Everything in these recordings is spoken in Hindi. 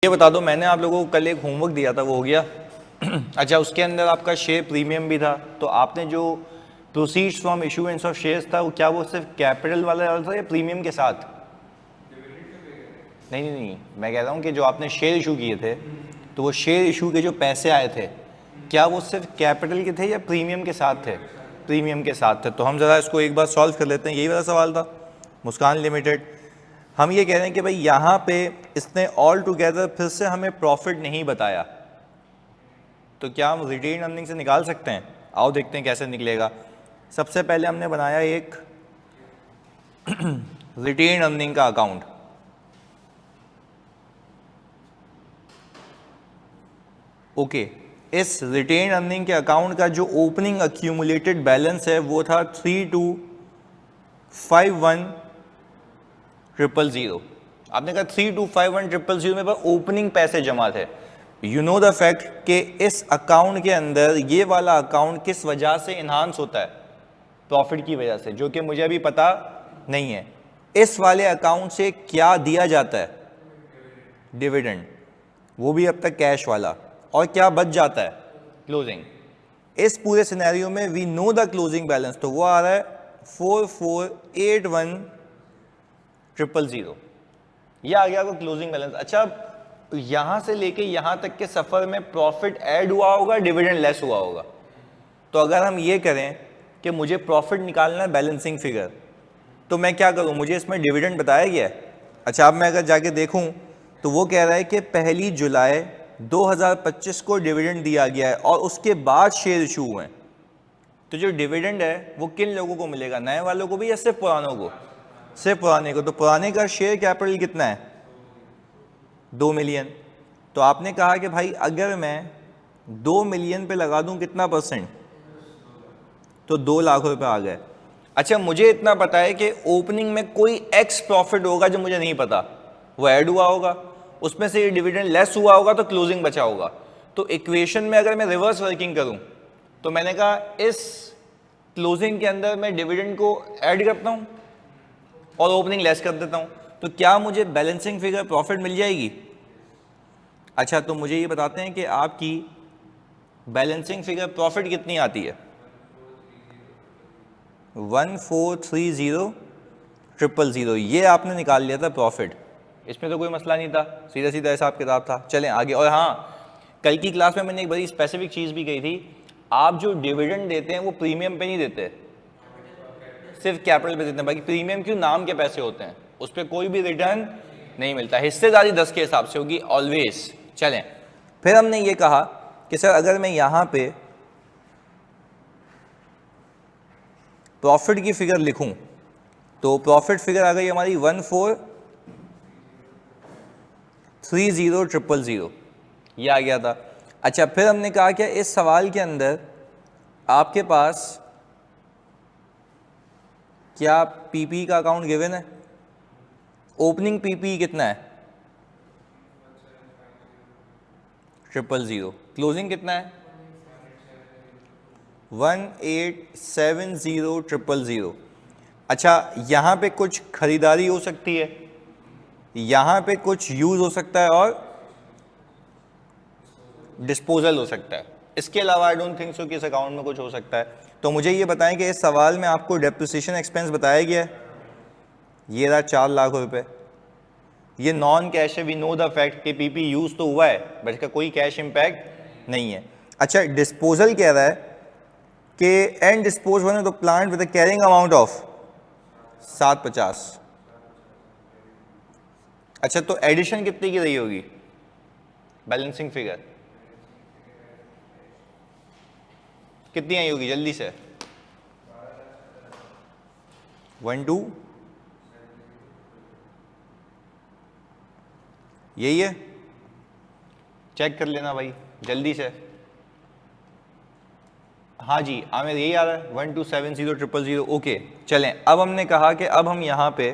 ये बता दो, मैंने आप लोगों को कल एक होमवर्क दिया था, वो हो गया? अच्छा, उसके अंदर आपका शेयर प्रीमियम भी था, तो आपने जो proceeds from issuance of shares था वो क्या वो सिर्फ कैपिटल वाला था या प्रीमियम के साथ? नहीं नहीं नहीं, मैं कह रहा हूँ कि जो आपने शेयर इशू किए थे, तो वो शेयर इशू के जो पैसे आए थे, क्या वो सिर्फ कैपिटल के थे या प्रीमियम के साथ थे? प्रीमियम के साथ थे। तो हम ज़रा इसको एक बार सॉल्व कर लेते हैं। यही वाला सवाल था, मुस्कान लिमिटेड। हम ये कह रहे हैं कि भाई यहाँ पे इसने ऑल टुगेदर फिर से हमें प्रॉफिट नहीं बताया, तो क्या हम रिटेन अर्निंग से निकाल सकते हैं? आओ देखते हैं कैसे निकलेगा। सबसे पहले हमने बनाया एक रिटेन अर्निंग का अकाउंट। ओके, इस रिटेन अर्निंग के अकाउंट का जो ओपनिंग अक्यूमुलेटेड बैलेंस है वो था 3251,000। आपने कहा 3251,000 में पर ओपनिंग पैसे जमा थे। यू नो द फैक्ट कि इस अकाउंट के अंदर ये वाला अकाउंट किस वजह से इन्हांस होता है? प्रॉफिट की वजह से, जो कि मुझे अभी पता नहीं है। इस वाले अकाउंट से क्या दिया जाता है? डिविडेंड, वो भी अब तक कैश वाला। और क्या बच जाता है? क्लोजिंग। इस पूरे सिनेरियो में we know the closing balance, तो वो आ रहा है 4481,000। ये आ गया आपको क्लोजिंग बैलेंस। अच्छा, यहां से लेके यहां तक के सफर में प्रॉफिट ऐड हुआ होगा, डिविडेंड लेस हुआ होगा। तो अगर हम ये करें कि मुझे प्रॉफिट निकालना है बैलेंसिंग फिगर, तो मैं क्या करूं? मुझे इसमें डिविडेंड बताया गया है। अच्छा, अब मैं अगर जाके देखूं तो वो कह रहा है कि 1 जुलाई 2025 को डिविडेंड दिया गया है और उसके बाद शेयर इशू हुए हैं। तो जो डिविडेंड है वो किन लोगों को मिलेगा? नए वालों को भी या सिर्फ पुरानों को? सिर्फ पुराने को। तो पुराने का शेयर कैपिटल कितना है? 2 मिलियन। तो आपने कहा कि भाई अगर मैं 2 मिलियन पे लगा दूं कितना %? तो 2 लाख रुपए आ गए। अच्छा, मुझे इतना पता है कि ओपनिंग में कोई एक्स प्रॉफिट होगा जो मुझे नहीं पता, वो ऐड हुआ होगा, उसमें से ये डिविडेंड लेस हुआ होगा, तो क्लोजिंग बचा होगा। तो इक्वेशन में अगर मैं रिवर्स वर्किंग करूं, तो मैंने कहा इस क्लोजिंग के अंदर मैं डिविडेंड को ऐड करता हूं और ओपनिंग लेस कर देता हूं, तो क्या मुझे बैलेंसिंग फिगर प्रॉफिट मिल जाएगी? अच्छा, तो मुझे ये बताते हैं कि आपकी बैलेंसिंग फिगर प्रॉफिट कितनी आती है? 1430,000। ये आपने निकाल लिया था प्रॉफिट, इसमें तो कोई मसला नहीं था, सीधा सीधा हिसाब किताब था। चलें आगे। और हाँ, कल की क्लास में मैंने एक बड़ी स्पेसिफिक चीज़ भी कही थी, आप जो डिविडेंड देते हैं वो प्रीमियम पे नहीं देते, सिर्फ कैपिटल पे देते हैं। बाकी प्रीमियम क्यों, नाम के पैसे होते हैं, उस पर कोई भी रिटर्न नहीं मिलता। हिस्सेदारी 10 के हिसाब से होगी ऑलवेज। चलें, फिर हमने ये कहा कि सर अगर मैं यहाँ पे प्रॉफिट की फिगर लिखूं, तो प्रॉफिट फिगर आ गई हमारी 1430,000, ये आ गया था। अच्छा, फिर हमने कहा कि इस सवाल के अंदर आपके पास क्या पीपी का अकाउंट गिवन है? ओपनिंग पीपी कितना है? 000। क्लोजिंग कितना है? 1870000। अच्छा, यहाँ पे कुछ खरीदारी हो सकती है, यहाँ पे कुछ यूज हो सकता है और डिस्पोजल हो सकता है। इसके अलावा आई डोंट थिंक सो कि इस अकाउंट में कुछ हो सकता है। तो मुझे ये बताएं कि इस सवाल में आपको डेप्रिसिएशन एक्सपेंस बताया गया है, ये रहा 4 लाख रुपए। ये नॉन कैश है, वी नो द फैक्ट कि पीपी यूज तो हुआ है बट इसका कोई कैश इंपैक्ट नहीं है। अच्छा, डिस्पोजल कह रहा है कि and dispose one of the plant with carrying amount of 750। अच्छा, तो एडिशन कितनी की रही होगी बैलेंसिंग फिगर? कितनी आई होगी जल्दी से? 12, यही है, चेक कर लेना भाई जल्दी से। हाँ जी आमिर, यही आ रहा है 1270000। ओके, चलें। अब हमने कहा कि अब हम यहाँ पे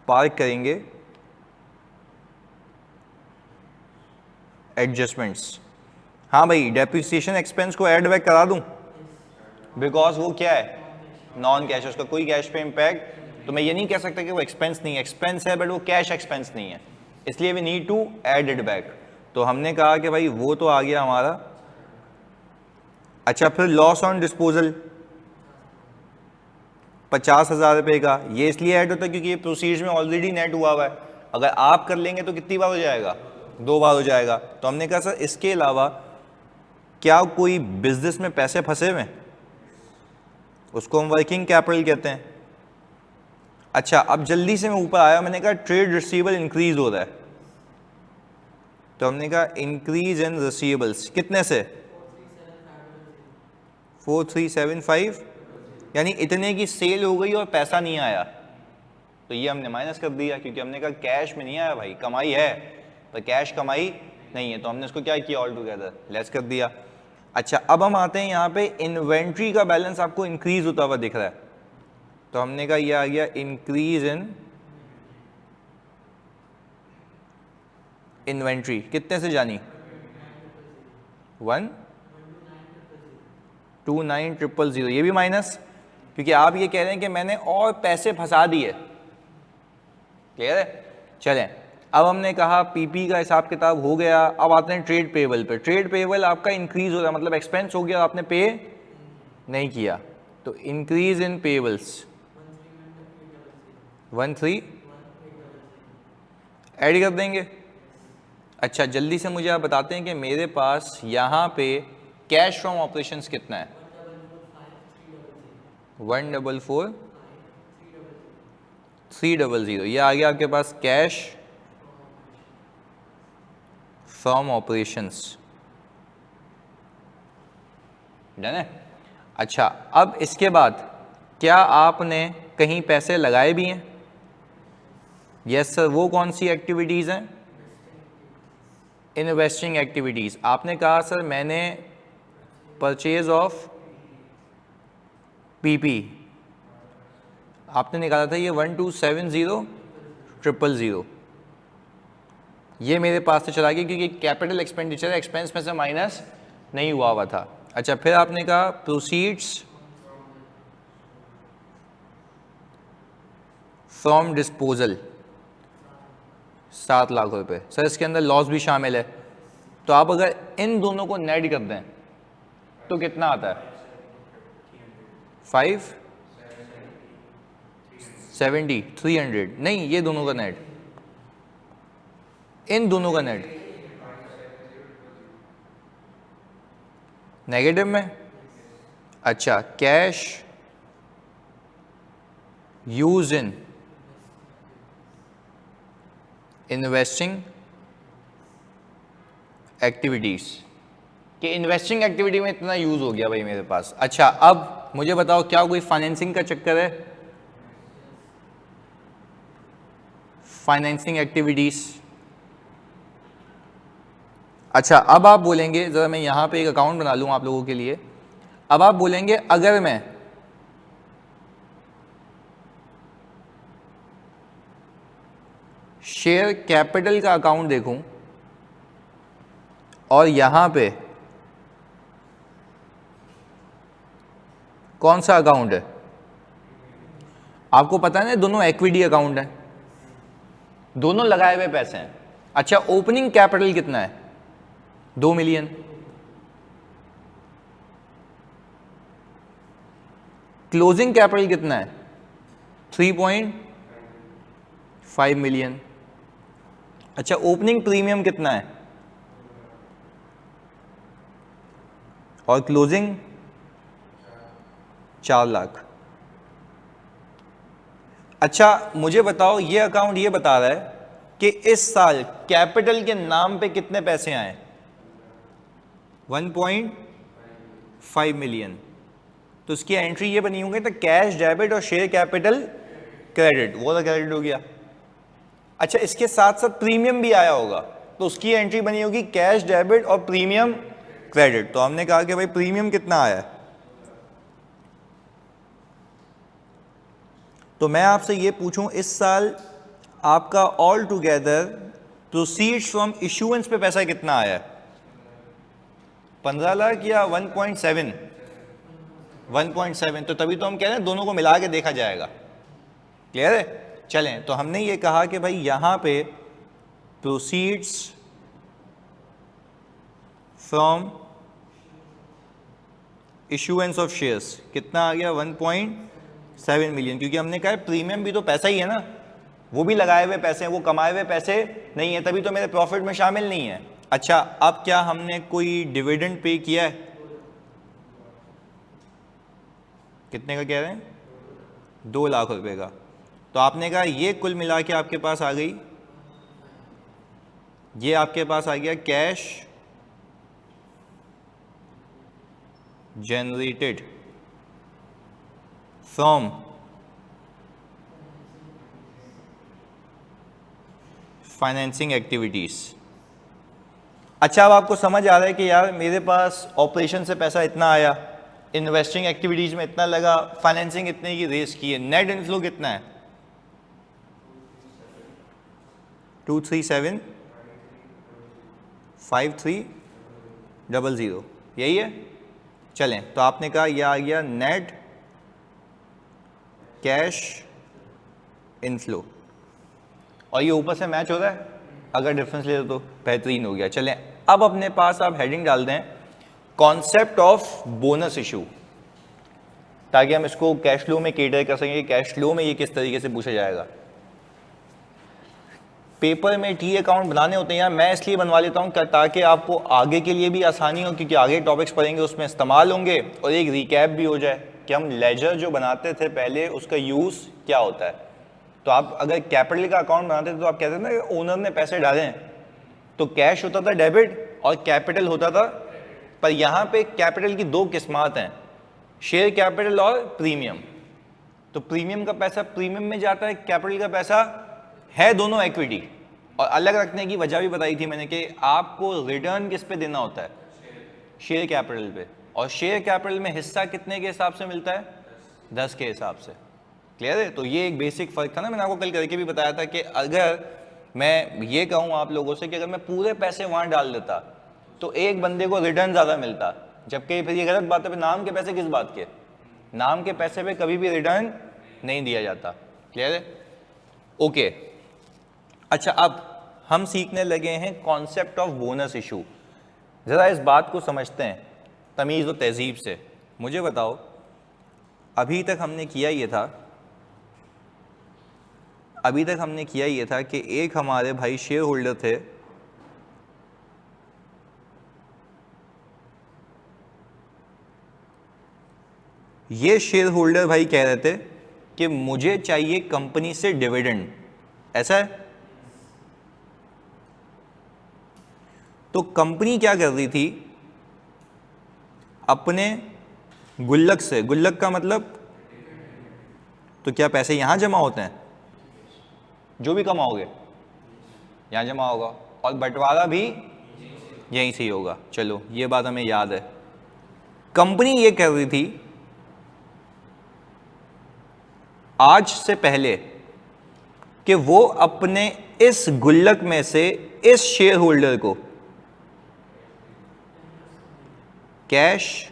पार्क करेंगे एडजस्टमेंट्स। हाँ भाई, डेप्रिसिएशन एक्सपेंस को ऐड बैक करा दूं, बिकॉज वो क्या है, नॉन कैश है, उसका कोई कैश पे इम्पैक्ट। तो मैं ये नहीं कह सकता कि वो एक्सपेंस नहीं है, एक्सपेंस है बट वो कैश एक्सपेंस नहीं है। इसलिए we need to add it back. तो हमने कहा कि भाई वो तो आ गया हमारा। अच्छा, फिर लॉस ऑन डिस्पोजल 50,000 रुपये का, ये इसलिए ऐड होता है क्योंकि ये प्रोसीड्स में ऑलरेडी नेट हुआ हुआ है। अगर आप कर लेंगे तो कितनी बार हो जाएगा, 2 बार हो जाएगा। तो हमने कहा सर इसके अलावा क्या कोई बिजनेस में पैसे फंसे हुए हैं, उसको हम वर्किंग कैपिटल कहते हैं। अच्छा, अब जल्दी से मैं ऊपर आया, मैंने कहा ट्रेड रिसीवेबल इंक्रीज हो रहा है, तो हमने कहा इंक्रीज इन रिसीवेबल्स कितने से, 4375, यानी इतने की सेल हो गई और पैसा नहीं आया, तो ये हमने माइनस कर दिया क्योंकि हमने कहा कैश में नहीं आया भाई, कमाई है पर कैश कमाई नहीं है, तो हमने इसको क्या किया ऑल टुगेदर लेस कर दिया। अच्छा, अब हम आते हैं यहाँ पे इन्वेंट्री का बैलेंस आपको इंक्रीज होता हुआ दिख रहा है, तो हमने कहा ये आ गया इंक्रीज इन इन्वेंट्री, कितने से जानी, 129,000, ये भी माइनस, क्योंकि आप ये कह रहे हैं कि मैंने और पैसे फंसा दिए। क्लियर है? चलें, अब हमने कहा पीपी का हिसाब किताब हो गया। अब आते हैं ट्रेड पेबल पे। ट्रेड पेबल आपका इंक्रीज हो रहा है, मतलब एक्सपेंस हो गया, आपने पे नहीं किया, तो इंक्रीज इन पेबल्स 13 ऐड कर देंगे। अच्छा, जल्दी से मुझे आप बताते हैं कि मेरे पास यहाँ पे कैश फ्रॉम ऑपरेशंस कितना है, 144,300, ये आ गया आपके पास कैश फ्रॉम ऑपरेशंस। डन है? अच्छा, अब इसके बाद क्या आपने कहीं पैसे लगाए भी हैं? यस सर, वो कौन सी एक्टिविटीज हैं? Investing activities. आपने कहा सर मैंने परचेज ऑफ पीपी, आपने निकाला था ये 1270000, ये मेरे पास से चला गया क्योंकि कैपिटल एक्सपेंडिचर एक्सपेंस में से माइनस नहीं हुआ था। अच्छा, फिर आपने कहा प्रोसीड्स फ्रॉम डिस्पोजल 7 लाख रुपए। सर इसके अंदर लॉस भी शामिल है, तो आप अगर इन दोनों को नेट कर दें तो कितना आता है, 570, 300, नहीं ये दोनों का नेट, इन दोनों का नेट नेगेटिव में। अच्छा, cash use in investing activities, कि इन्वेस्टिंग एक्टिविटी में इतना यूज हो गया भाई मेरे पास। अच्छा, अब मुझे बताओ क्या कोई फाइनेंसिंग का चक्कर है, फाइनेंसिंग एक्टिविटीज। अच्छा, अब आप बोलेंगे, जरा मैं यहां पे एक अकाउंट बना लूं आप लोगों के लिए। अब आप बोलेंगे अगर मैं शेयर कैपिटल का अकाउंट देखूं और यहां पे कौन सा अकाउंट है, आपको पता है ना दोनों इक्विटी अकाउंट है, दोनों लगाए हुए पैसे हैं। अच्छा, ओपनिंग कैपिटल कितना है, 2 मिलियन। क्लोजिंग कैपिटल कितना है, 3.5 मिलियन। अच्छा, ओपनिंग प्रीमियम कितना है और क्लोजिंग 4 लाख। अच्छा, मुझे बताओ ये अकाउंट ये बता रहा है कि इस साल कैपिटल के नाम पे कितने पैसे आए, 1.5 मिलियन। तो उसकी एंट्री ये बनी होगी, तो कैश डेबिट और शेयर कैपिटल क्रेडिट, वो तो क्रेडिट हो गया। अच्छा, इसके साथ साथ प्रीमियम भी आया होगा, तो उसकी एंट्री बनी होगी कैश डेबिट और प्रीमियम क्रेडिट। तो हमने कहा कि भाई प्रीमियम कितना आया है, तो मैं आपसे ये पूछूं इस साल आपका all together proceeds from issuance पे पैसा कितना आया है, 15 लाख या 1.7? 1.7, तो तभी तो हम कह रहे हैं दोनों को मिला के देखा जाएगा। क्लियर है? चलें, तो हमने ये कहा कि भाई यहाँ पे proceeds from issuance of shares, कितना आ गया 1.7 मिलियन, क्योंकि हमने कहा प्रीमियम भी तो पैसा ही है ना, वो भी लगाए हुए पैसे हैं, वो कमाए हुए पैसे नहीं है, तभी तो मेरे प्रॉफिट में शामिल नहीं है। अच्छा, अब क्या हमने कोई डिविडेंड पे किया है? कितने का कह रहे हैं? 2 लाख रुपए का। तो आपने कहा ये कुल मिला के आपके पास आ गई, ये आपके पास आ गया cash generated from financing activities. अच्छा, अब आपको समझ आ रहा है कि यार मेरे पास ऑपरेशन से पैसा इतना आया, इन्वेस्टिंग एक्टिविटीज में इतना लगा, फाइनेंसिंग इतने की रेस की है, नेट इनफ्लो कितना है? 2375300, यही है। चलें, तो आपने कहा यह आ गया नेट कैश इनफ्लो, और ये ऊपर से मैच हो रहा है, अगर डिफरेंस ले तो बेहतरीन हो गया। चलें, अब अपने पास आप हेडिंग डाल दें कॉन्सेप्ट ऑफ बोनस इशू, ताकि हम इसको कैश फ्लो में केटर कर सकें। कैश फ्लो में ये किस तरीके से पूछा जाएगा। पेपर में टी अकाउंट बनाने होते हैं यार, मैं इसलिए बनवा लेता हूँ ताकि आपको आगे के लिए भी आसानी हो, क्योंकि आगे टॉपिक्स पढ़ेंगे उसमें इस्तेमाल होंगे, और एक रिकैप भी हो जाए कि हम लेजर जो बनाते थे पहले उसका यूज़ क्या होता है। तो आप अगर कैपिटल का अकाउंट बनाते थे तो आप कहते थे ना कि ओनर ने पैसे डाले हैं, तो कैश होता था डेबिट और कैपिटल होता था, पर यहाँ पे कैपिटल की 2 किस्मात हैं, शेयर कैपिटल और प्रीमियम। तो प्रीमियम का पैसा प्रीमियम में जाता है, कैपिटल का पैसा है दोनों इक्विटी। और अलग रखने की वजह भी बताई थी मैंने कि आपको रिटर्न किस पे देना होता है? शेयर कैपिटल पे। और शेयर कैपिटल में हिस्सा कितने के हिसाब से मिलता है? 10 के हिसाब से। क्लियर है? तो ये एक बेसिक फर्क था ना, मैंने आपको कल करके भी बताया था कि अगर मैं ये कहूँ आप लोगों से कि अगर मैं पूरे पैसे वहाँ डाल देता तो एक बंदे को रिटर्न ज़्यादा मिलता, जबकि फिर ये गलत बात है। नाम के पैसे किस बात के? नाम के पैसे पे कभी भी रिटर्न नहीं दिया जाता। क्लियर है? ओके। अच्छा, अब हम सीखने लगे हैं कॉन्सेप्ट ऑफ बोनस इशू। ज़रा इस बात को समझते हैं तमीज़ और तहजीब से। मुझे बताओ, अभी तक हमने किया ये था कि एक हमारे भाई शेयर होल्डर थे, ये शेयर होल्डर भाई कह रहे थे कि मुझे चाहिए कंपनी से डिविडेंड, ऐसा है? तो कंपनी क्या कर रही थी? अपने गुल्लक से, गुल्लक का मतलब तो क्या पैसे यहां जमा होते हैं? जो भी कमाओगे यहां जमा होगा, और बंटवारा भी यहीं से ही होगा। चलो, ये बात हमें याद है। कंपनी ये कर रही थी आज से पहले कि वो अपने इस गुल्लक में से इस शेयर होल्डर को कैश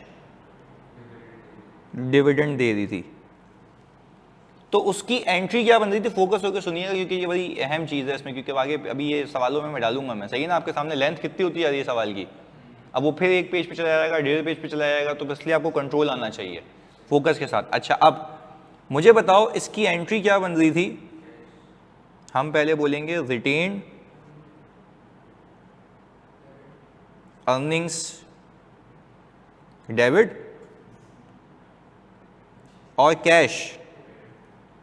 डिविडेंड दे रही थी। तो उसकी एंट्री क्या बन रही थी? फोकस होकर सुनिएगा, क्योंकि ये बड़ी अहम चीज़ है इसमें, क्योंकि आगे अभी ये सवालों में मैं डालूंगा मैं, सही है ना? आपके सामने लेंथ कितनी होती जा रही है सवाल की, अब वो फिर 1 पेज पे चला जाएगा, 1.5 पेज पे चला जाएगा, तो इसलिए आपको कंट्रोल आना चाहिए फोकस के साथ। अच्छा, अब मुझे बताओ इसकी एंट्री क्या बन रही थी? हम पहले बोलेंगे रिटेन्ड अर्निंग्स डेबिट और कैश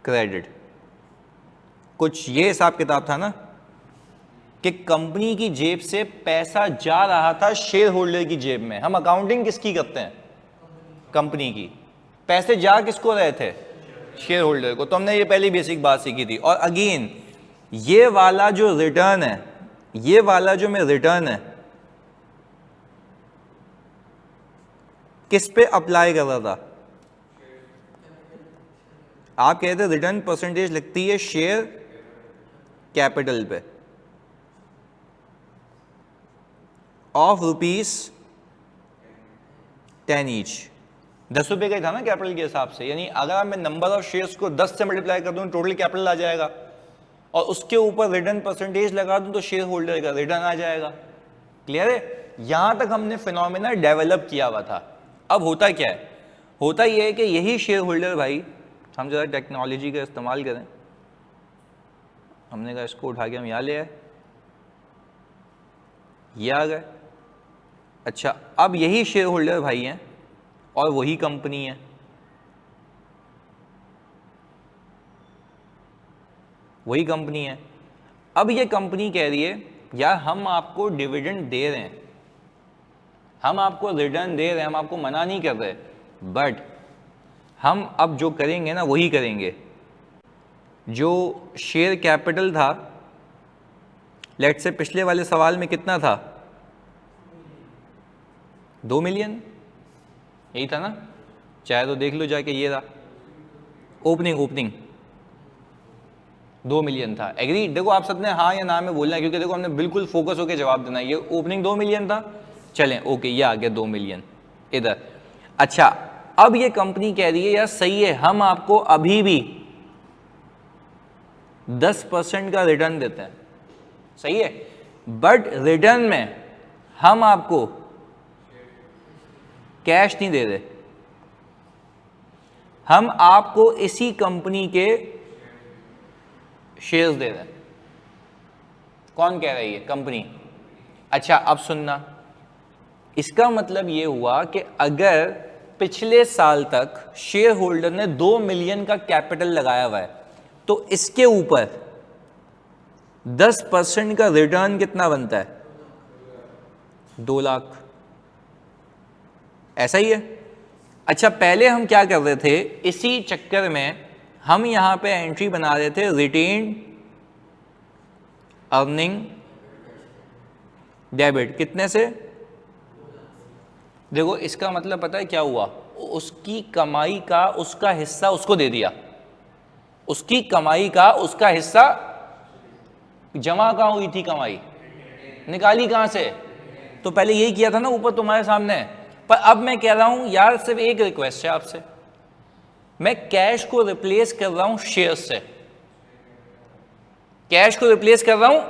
क्रेडिट। कुछ ये हिसाब किताब था ना कि कंपनी की जेब से पैसा जा रहा था शेयर होल्डर की जेब में। हम अकाउंटिंग किसकी करते हैं? कंपनी की। पैसे जा किसको रहे थे? शेयर होल्डर को। तो हमने ये पहली बेसिक बात सीखी थी। और अगेन ये वाला जो रिटर्न है, ये वाला जो मैं रिटर्न है, किस पे अप्लाई कर रहा था? आप कहते हैं रिटर्न परसेंटेज लगती है शेयर कैपिटल पे ऑफ ₹10 ईच। 10 रुपए का ही था ना कैपिटल के हिसाब से, यानी अगर मैं नंबर ऑफ शेयर्स को 10 से मल्टीप्लाई कर दूं टोटल कैपिटल आ जाएगा। और उसके ऊपर रिटर्न परसेंटेज लगा दूं तो शेयर होल्डर का रिटर्न आ जाएगा। क्लियर है? यहां तक हमने फिनोमेना डेवलप किया हुआ था। अब होता क्या है, होता यह है कि यही शेयर होल्डर भाई, हम जरा टेक्नोलॉजी का इस्तेमाल करें, हमने कहा इसको उठा के हम यहाँ ले आए, ये आ गए। अच्छा, अब यही शेयर होल्डर भाई हैं और वही कंपनी है, वही कंपनी है। अब ये कंपनी कह रही है यार हम आपको डिविडेंड दे रहे हैं, हम आपको रिटर्न दे रहे हैं, हम आपको मना नहीं कर रहे, बट हम अब जो करेंगे ना वही करेंगे। जो शेयर कैपिटल था, लेट्स से पिछले वाले सवाल में कितना था, 2 मिलियन, यही था ना? चाहे तो देख लो जाके, ये रहा ओपनिंग 2 मिलियन था। एग्री? देखो आप सबने हाँ या ना में बोलना है, क्योंकि देखो हमने बिल्कुल फोकस होकर जवाब देना है। ये ओपनिंग 2 मिलियन था, चलें ओके, ये आ गया 2 मिलियन इधर। अच्छा, अब ये कंपनी कह रही है यार सही है, हम आपको अभी भी 10% का रिटर्न देते हैं, सही है, बट रिटर्न में हम आपको कैश नहीं दे रहे, हम आपको इसी कंपनी के शेयर्स दे रहे हैं। कौन कह रही है? कंपनी। अच्छा, अब सुनना, इसका मतलब यह हुआ कि अगर पिछले साल तक शेयर होल्डर ने 2 मिलियन का कैपिटल लगाया हुआ है तो इसके ऊपर 10% का रिटर्न कितना बनता है? 2 लाख। ऐसा ही है। अच्छा, पहले हम क्या कर रहे थे, इसी चक्कर में हम यहां पे एंट्री बना रहे थे रिटेन्ड अर्निंग डेबिट, कितने से? देखो इसका मतलब पता है क्या हुआ, उसकी कमाई का उसका हिस्सा उसको दे दिया, उसकी कमाई का उसका हिस्सा। जमा कहां हुई थी कमाई, निकाली कहां से? तो पहले यही किया था ना ऊपर तुम्हारे सामने। पर अब मैं कह रहा हूं यार, सिर्फ एक रिक्वेस्ट है आपसे, मैं कैश को रिप्लेस कर रहा हूं शेयर्स से, कैश को रिप्लेस कर रहा हूं,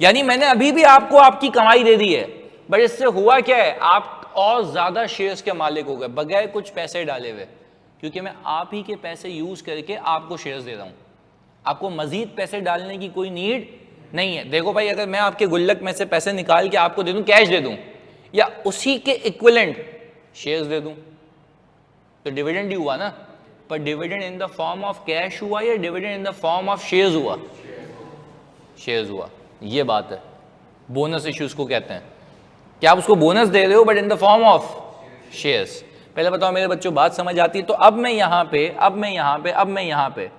यानी मैंने अभी भी आपको आपकी कमाई दे दी है, बट इससे हुआ क्या है, आप और ज्यादा शेयर्स के मालिक हो गए बगैर कुछ पैसे डाले हुए, क्योंकि मैं आप ही के पैसे यूज करके आपको शेयर्स दे रहा हूं। आपको मजीद पैसे डालने की कोई नीड नहीं है। देखो भाई, अगर मैं आपके गुल्लक में से पैसे निकाल के आपको दे दूं, कैश दे दूं, या उसी के इक्विवेलेंट शेयर्स दे दूं, तो डिविडेंड ही हुआ ना। पर dividend in the form of cash हुआ या dividend in the form of shares हुआ? शेयर्स हुआ। ये बात है, बोनस इश्यूज को कहते हैं कि आप उसको बोनस दे रहे हो but in the form of shares. पहले बताओ मेरे बच्चों, बात समझ आती है? तो अब मैं यहां पे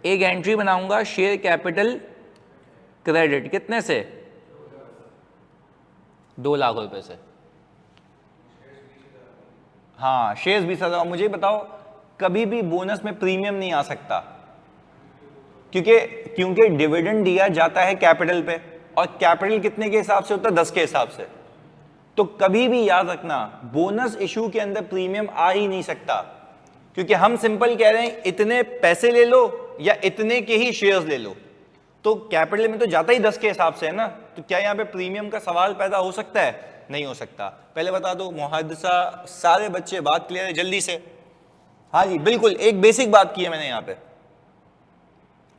एक एंट्री बनाऊंगा, शेयर कैपिटल क्रेडिट, कितने से? 2 लाख रुपए से। हाँ, शेयर्स भी सजा। मुझे बताओ, कभी भी बोनस में प्रीमियम नहीं आ सकता, क्योंकि डिविडेंड दिया जाता है कैपिटल पे, और कैपिटल कितने के हिसाब से होता है? 10 के हिसाब से। तो कभी भी याद रखना, बोनस इशू के अंदर प्रीमियम आ ही नहीं सकता, क्योंकि हम सिंपल कह रहे हैं इतने पैसे ले लो या इतने के ही शेयर्स ले लो, तो कैपिटल में तो जाता ही 10 के हिसाब से है ना। तो क्या यहां पे प्रीमियम का सवाल पैदा हो सकता है? नहीं हो सकता। पहले बता दो मुहद्दिसा, सारे बच्चे बात क्लियर है जल्दी से? हाँ जी बिल्कुल, एक बेसिक बात की है मैंने यहां पे,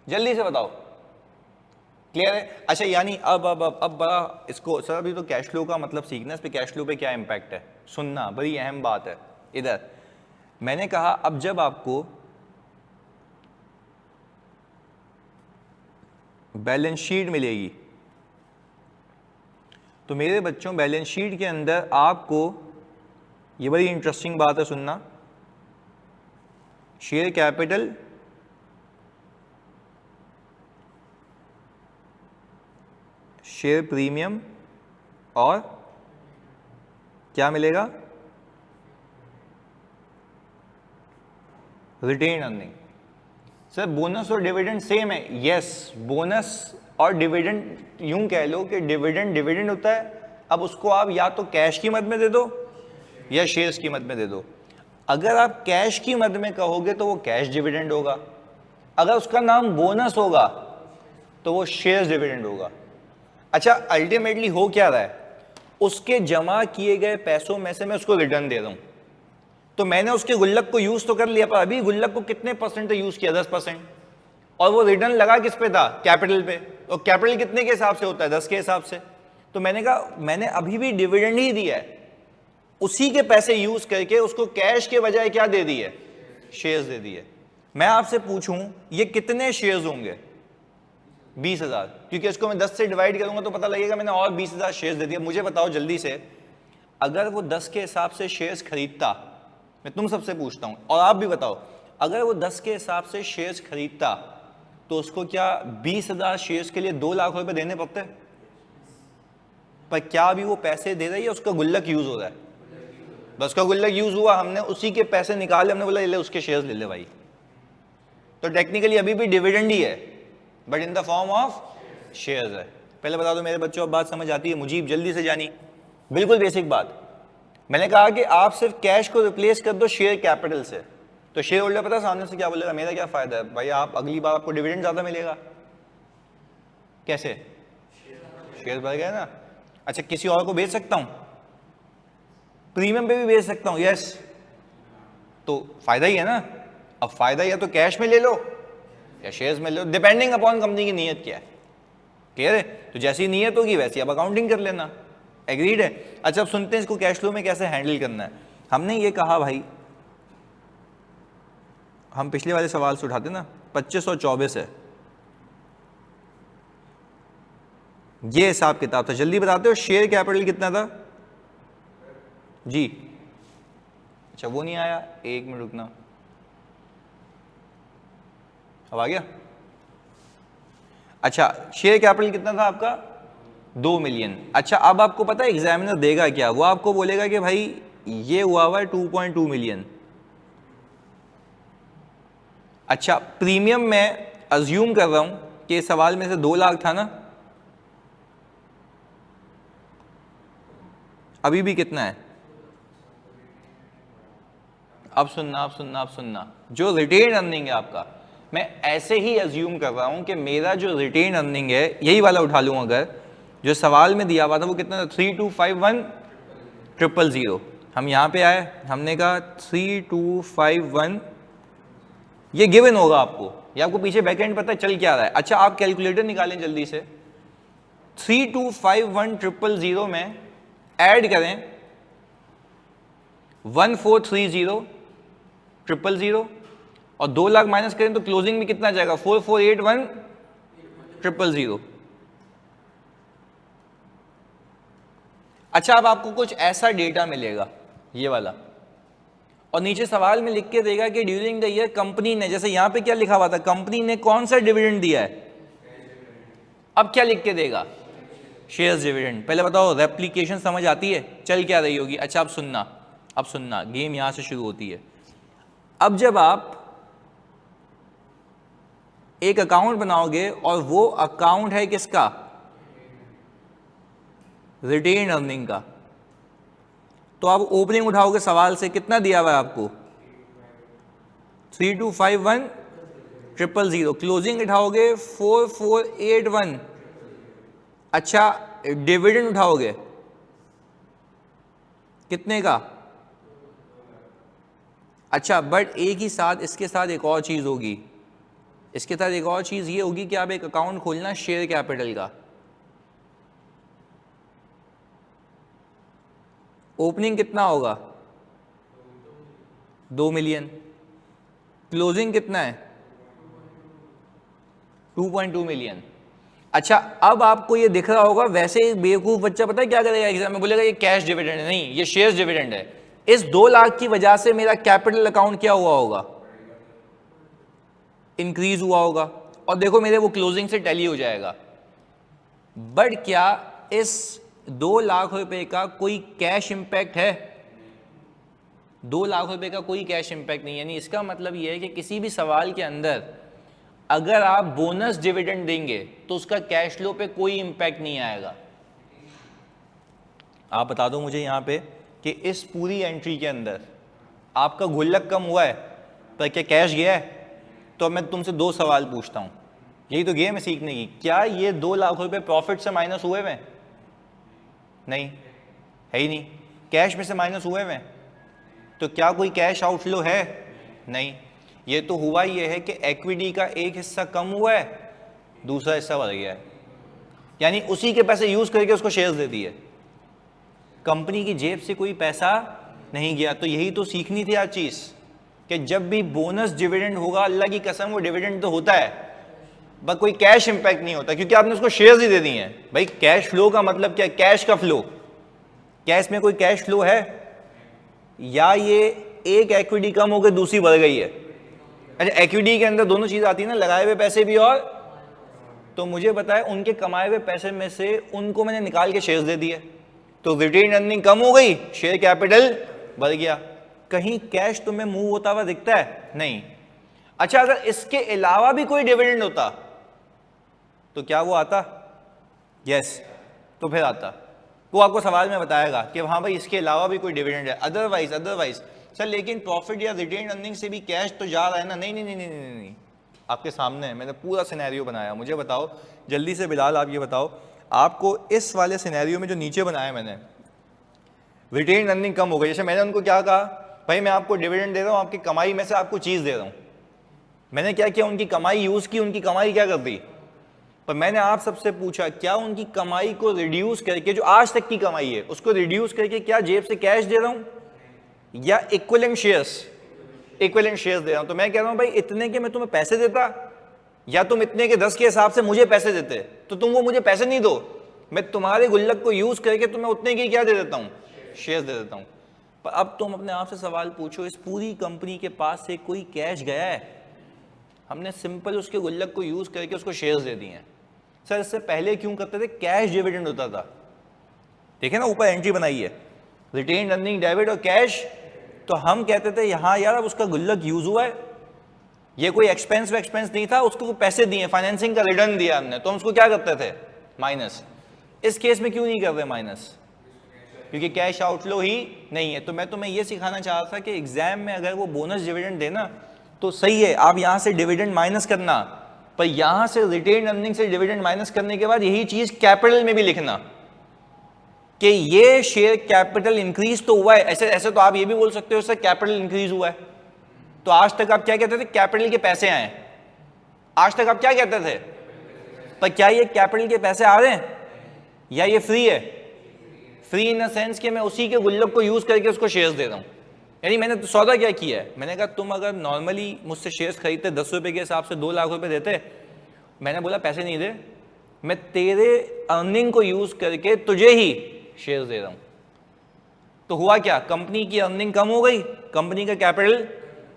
जल्दी से बताओ, क्लियर है? अच्छा, यानी अब बड़ा इसको सर, अभी तो कैश फ्लो का मतलब सीखना, इस पे कैश फ्लो पे क्या इंपैक्ट है सुनना, बड़ी अहम बात है। इधर मैंने कहा, अब जब आपको बैलेंस शीट मिलेगी, तो मेरे बच्चों बैलेंस शीट के अंदर आपको, ये बड़ी इंटरेस्टिंग बात है सुनना, शेयर कैपिटल, शेयर प्रीमियम, और क्या मिलेगा? Retain earning. सर बोनस और डिविडेंड सेम है? यस, बोनस और डिविडेंड यूं कह लो कि डिविडेंड होता है, अब उसको आप या तो कैश की मद में दे दो या शेयर्स की मद में दे दो। अगर आप कैश की मद में कहोगे तो वो कैश डिविडेंड होगा, अगर उसका नाम बोनस होगा तो वो शेयर्स डिविडेंड होगा। अच्छा, अल्टीमेटली हो क्या रहा है, उसके जमा किए गए पैसों में से मैं उसको रिटर्न दे रहा हूं, तो मैंने उसके गुल्लक को यूज तो कर लिया, पर अभी गुल्लक को कितने परसेंट यूज किया, 10%, और वो रिटर्न लगा किस पे था, कैपिटल पे, और कैपिटल कितने के हिसाब से होता है, 10 के हिसाब से। तो मैंने कहा मैंने अभी भी डिविडेंड ही दिया है, उसी के पैसे यूज करके उसको कैश के बजाय क्या दे दिए, शेयर्स दे दिए। मैं आपसे पूछूं ये कितने शेयर्स होंगे, 20,000, क्योंकि इसको मैं 10 से डिवाइड करूंगा तो पता लगेगा मैंने और 20,000 शेयर्स दे दिए। मुझे बताओ जल्दी से, अगर वो 10 के हिसाब से शेयर्स खरीदता, मैं तुम सबसे पूछता हूं और आप भी बताओ, अगर वो 10 के हिसाब से शेयर्स खरीदता तो उसको क्या 20,000 शेयर्स के लिए 2 लाख रुपए देने पड़ते? पर क्या अभी वो पैसे दे रहा है या उसका गुल्लक यूज हो रहा है? बस का गुल्लक यूज हुआ, हमने उसी के पैसे निकाले, हमने बोला ले उसके शेयर्स ले ले भाई। तो टेक्निकली अभी भी डिविडेंड ही है, but in the form of shares है। पहले बता दो मेरे बच्चों, अब बात समझ आती है? मुझीब जल्दी से जानी, बिल्कुल बेसिक बात। मैंने कहा कि आप सिर्फ कैश को रिप्लेस कर दो शेयर कैपिटल से, तो शेयर होल्डर पता सामने से क्या बोलेगा, मेरा क्या फायदा है भाई, आप अगली बार आपको डिविडेंड ज्यादा मिलेगा। कैसे? शेयर बढ़ गया ना। अच्छा, किसी और को बेच सकता हूं, प्रीमियम पे भी बेच सकता हूं, यस, तो फायदा ही है ना। अब फायदा या तो कैश में ले लो या शेयर्स में ले लो, डिपेंडिंग अपॉन कंपनी की नीयत क्या है। क्लियर है? तो जैसी नीयत होगी वैसी आप अकाउंटिंग कर लेना। एग्रीड है? अच्छा, अब सुनते हैं इसको कैश फ्लो में कैसे हैंडल करना है। हमने ये कहा भाई, हम पिछले वाले सवाल से उठाते ना, 2524 है ये हिसाब किताब था, जल्दी बताते हो। शेयर कैपिटल कितना था जी? अच्छा वो नहीं आया, 1 मिनट रुकना, अब आ गया। अच्छा, शेयर कैपिटल कितना था आपका? 2 मिलियन। अच्छा, अब आपको पता है एग्जामिनर देगा क्या, वो आपको बोलेगा कि भाई ये हुआ हुआ है 2.2 मिलियन। अच्छा, प्रीमियम में अज्यूम कर रहा हूं कि सवाल में से 2 लाख था ना, अभी भी कितना है? अब सुनना, अब सुनना, अब सुनना, जो रिटेन अर्निंग है आपका, मैं ऐसे ही अज्यूम कर रहा हूं कि मेरा जो रिटेन अर्निंग है, यही वाला उठा लूं, अगर जो सवाल में दिया हुआ था वो कितना था, 3251,000। हम यहां पे आए, हमने कहा 3251, ये गिवन होगा आपको, ये आपको पीछे बैकएंड पता है चल क्या रहा है। अच्छा, आप कैलकुलेटर निकालें जल्दी से, 3251,000 में ऐड करें 1430,000 और 2 लाख माइनस करें तो क्लोजिंग में कितना जाएगा, 4481,000। अच्छा, अब आपको कुछ ऐसा डेटा मिलेगा ये वाला, और नीचे सवाल में लिख के देगा कि ड्यूरिंग द ईयर कंपनी ने, जैसे यहां पे क्या लिखा हुआ था, कंपनी ने कौन सा डिविडेंड दिया है, अब क्या लिख के देगा, शेयर्स डिविडेंड। पहले बताओ रेप्लिकेशन समझ आती है, चल क्या रही होगी? अच्छा, अब सुनना, अब सुनना, गेम यहां से शुरू होती है। अब जब आप एक अकाउंट बनाओगे और वो अकाउंट है किसका, रिटेन अर्निंग का, तो आप ओपनिंग उठाओगे सवाल से, कितना दिया हुआ है आपको, 3251,000, क्लोजिंग उठाओगे 4481। अच्छा, डिविडेंड उठाओगे कितने का? अच्छा, बट एक ही साथ इसके साथ एक और चीज होगी, इसके साथ एक और चीज ये होगी कि आप एक अकाउंट खोलना शेयर कैपिटल का। ओपनिंग कितना होगा, 2 मिलियन, क्लोजिंग कितना है, 2.2 मिलियन। अच्छा, अब आपको ये दिख रहा होगा, वैसे एक बेवकूफ बच्चा पता है क्या करेगा एग्जाम में, बोलेगा ये कैश डिविडेंड है, नहीं ये शेयर्स डिविडेंड है। इस 2 लाख की वजह से मेरा कैपिटल अकाउंट क्या हुआ होगा, इंक्रीज हुआ होगा, और देखो मेरे वो क्लोजिंग से टैली हो जाएगा। बट क्या इस 2 लाख रुपए का कोई कैश इंपैक्ट है? 2 लाख रुपए का कोई कैश इंपैक्ट नहीं है। यानी इसका मतलब यह है कि किसी भी सवाल के अंदर अगर आप बोनस डिविडेंड देंगे तो उसका कैश फ्लो पे कोई इंपैक्ट नहीं आएगा। आप बता दो मुझे यहां पे कि इस पूरी एंट्री के अंदर आपका गुल्लक कम हुआ है पर क्या कैश गया है? तो अब मैं तुमसे दो सवाल पूछता हूं, यही तो गेम है सीखने की। क्या ये 2 लाख रुपए प्रॉफिट से माइनस हुए हुए? नहीं, है ही नहीं। कैश में से माइनस हुए हुए? तो क्या कोई कैश आउटफ्लो है? नहीं। ये तो हुआ ये है कि इक्विटी का एक हिस्सा कम हुआ है, दूसरा हिस्सा बढ़ गया है, यानी उसी के पैसे यूज करके उसको शेयर्स दे दिए, कंपनी की जेब से कोई पैसा नहीं गया। तो यही तो सीखनी थी आज चीज, कि जब भी बोनस डिविडेंड होगा, अल्लाह की कसम वो डिविडेंड तो होता है, बस कोई कैश इंपैक्ट नहीं होता, क्योंकि आपने उसको शेयर्स ही दे दिए हैं। भाई कैश फ्लो का मतलब क्या? कैश का फ्लो। कैश में कोई कैश फ्लो है? या ये एक इक्विटी कम होकर दूसरी बढ़ गई है? अच्छा, इक्विटी के अंदर दोनों चीज आती है ना, लगाए हुए पैसे भी और, तो मुझे बताए उनके कमाए हुए पैसे में से उनको मैंने निकाल के शेयर्स दे दिए, तो रिटेन अर्निंग कम हो गई, शेयर कैपिटल बढ़ गया। कहीं कैश तुम्हें मूव होता हुआ दिखता है? नहीं। अच्छा, अगर इसके अलावा भी कोई डिविडेंड होता तो क्या वो आता? यस। तो फिर आता, वो आपको सवाल में बताएगा कि हाँ भाई इसके अलावा भी कोई डिविडेंड है, अदरवाइज सर लेकिन प्रॉफिट या रिटेन अर्निंग से भी कैश तो जा रहा है ना। नहीं नहीं नहीं नहीं नहीं, नहीं। आपके सामने है, मैंने पूरा सिनेरियो बनाया। मुझे बताओ जल्दी से बिलाल, आप ये बताओ, आपको इस वाले सिनेरियो में जो नीचे बनाया मैंने, रिटेन अर्निंग कम हो गई, जैसे मैंने उनको क्या कहा, भाई मैं आपको डिविडेंड दे रहा हूं, आपकी कमाई में से आपको चीज दे रहा हूं। मैंने क्या किया? उनकी कमाई यूज की, उनकी कमाई क्या कर दी? पर मैंने आप सबसे पूछा, क्या उनकी कमाई को रिड्यूस करके, जो आज तक की कमाई है उसको रिड्यूस करके, क्या जेब से कैश दे रहा हूं या इक्विवेलेंट शेयर्स? इक्विवेलेंट शेयर्स दे रहा हूं। तो मैं कह रहा हूं भाई इतने के मैं तुम्हें पैसे देता, या तुम इतने के 10 के हिसाब से मुझे पैसे देते, तो तुम वो मुझे पैसे नहीं दो, मैं तुम्हारे गुल्लक को यूज करके तुम्हें उतने की क्या दे देता हूं? शेयर्स दे देता हूं। पर अब तुम अपने आप से सवाल पूछो, इस पूरी कंपनी के पास से कोई कैश गया है? हमने सिंपल उसके गुल्लक को यूज करके उसको शेयर्स दे दिए हैं। सर इससे पहले क्यों करते थे? कैश डिविडेंड होता था, देखे ना ऊपर एंट्री बनाई है, रिटेन अर्निंग, डेबिट और कैश। तो हम कहते थे यहां यार अब उसका गुल्लक यूज हुआ है, ये कोई एक्सपेंस नहीं था, उसको पैसे दिए, फाइनेंसिंग का रिटर्न दिया हमने, तो हम उसको क्या करते थे? माइनस। इस केस में क्यों नहीं कर रहे माइनस? क्योंकि कैश आउटफ्लो ही नहीं है। तो मैं तुम्हें यह सिखाना चाह रहा था कि एग्जाम में अगर वो बोनस डिविडेंड देना तो सही है, आप यहां से डिविडेंड माइनस करना, पर यहां से रिटेन अर्निंग से डिविडेंड माइनस करने के बाद यही चीज कैपिटल में भी लिखना कि ये शेयर कैपिटल इंक्रीज तो हुआ है। ऐसे ऐसे तो आप ये भी बोल सकते हो सर कैपिटल इंक्रीज हुआ है। तो आज तक आप क्या कहते थे? कैपिटल के पैसे आए। आज तक आप क्या कहते थे? पर क्या ये कैपिटल के पैसे आ रहे हैं या ये फ्री है? फ्री इन द सेंस कि मैं उसी के गुल्लक को यूज करके उसको शेयर्स दे रहा हूं। यानी मैंने तो सौदा क्या किया है, मैंने कहा तुम अगर नॉर्मली मुझसे शेयर्स खरीदते 10 रुपए के हिसाब से 2 लाख रुपए देते, मैंने बोला पैसे नहीं दे, मैं तेरे अर्निंग को यूज करके तुझे ही शेयर्स दे रहा हूं। तो हुआ क्या? कंपनी की अर्निंग कम हो गई, कंपनी का कैपिटल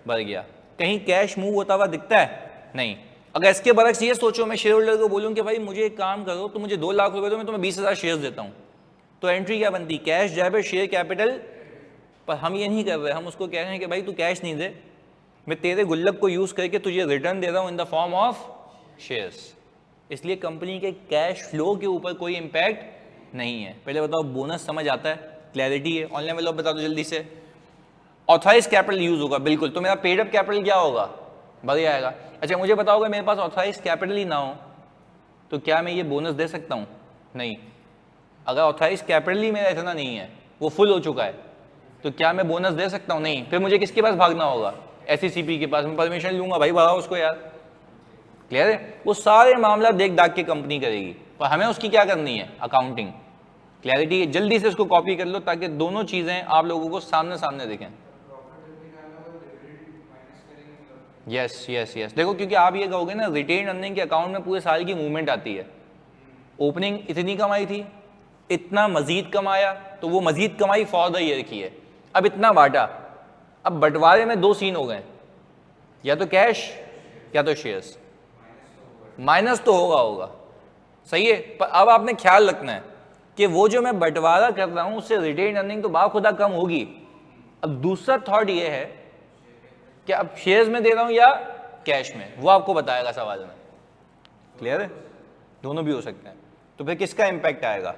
बढ़ गया। कहीं कैश मूव होता हुआ दिखता है? नहीं। अगर इसके बरक्स ये सोचो, मैं शेयर होल्डर को बोलूं कि भाई मुझे एक काम करो, तो मुझे 2 लाख रुपए दो, मैं तुम्हें 20,000 शेयर्स देता हूं, तो एंट्री क्या बनती? Cash debit share capital. पर हम ये नहीं कर रहे, हम उसको कह रहे हैं कि भाई तू कैश नहीं दे, मैं तेरे गुल्लक को यूज करके तुझे रिटर्न दे रहा हूं in the form of shares. इसलिए कंपनी के कैश फ्लो के ऊपर कोई इंपैक्ट नहीं है। पहले बताओ बोनस समझ आता है? क्लैरिटी है? ऑनलाइन वालों बता दो जल्दी से। ऑथराइज कैपिटल यूज होगा, बिल्कुल, तो मेरा पेड अप कैपिटल क्या होगा? बढ़ जाएगा। अच्छा मुझे बताओगे मेरे पास ऑथराइज कैपिटल ही ना हो तो क्या मैं ये बोनस दे सकता हूं? नहीं। अगर ऑथराइज कैपिटल ही मेरा इतना नहीं है, वो फुल हो चुका है, तो क्या मैं बोनस दे सकता हूं? नहीं। फिर मुझे किसके पास भागना होगा? SECP के पास, मैं परमिशन लूंगा, भाई बढ़ाओ उसको यार। क्लियर है? वो सारे मामला देख दाख के कंपनी करेगी, पर हमें उसकी क्या करनी है? अकाउंटिंग। क्लैरिटी? जल्दी से उसको कॉपी कर लो ताकि दोनों चीजें आप लोगों को सामने सामने दिखें। यस यस यस, देखो क्योंकि आप ये कहोगे ना रिटेन अर्निंग के अकाउंट में पूरे साल की मूवमेंट आती है। ओपनिंग इतनी कमाई थी, इतना मजीद कमाया, तो वो मजीद कमाई फॉर द ईयर की है। अब इतना बांटा, अब बंटवारे में 2 सीन हो गए, या तो कैश या तो शेयर्स। माइनस तो होगा, सही है, पर अब आपने ख्याल रखना है कि वो जो मैं बंटवारा कर रहा हूं उससे रिटेन अर्निंग तो बाखुदा कम होगी। अब दूसरा थॉट ये है कि अब शेयर्स में दे रहा हूं या कैश में, वो आपको बताएगा सवाल में। क्लियर है? दोनों भी हो सकते हैं। तो फिर किसका इंपैक्ट आएगा?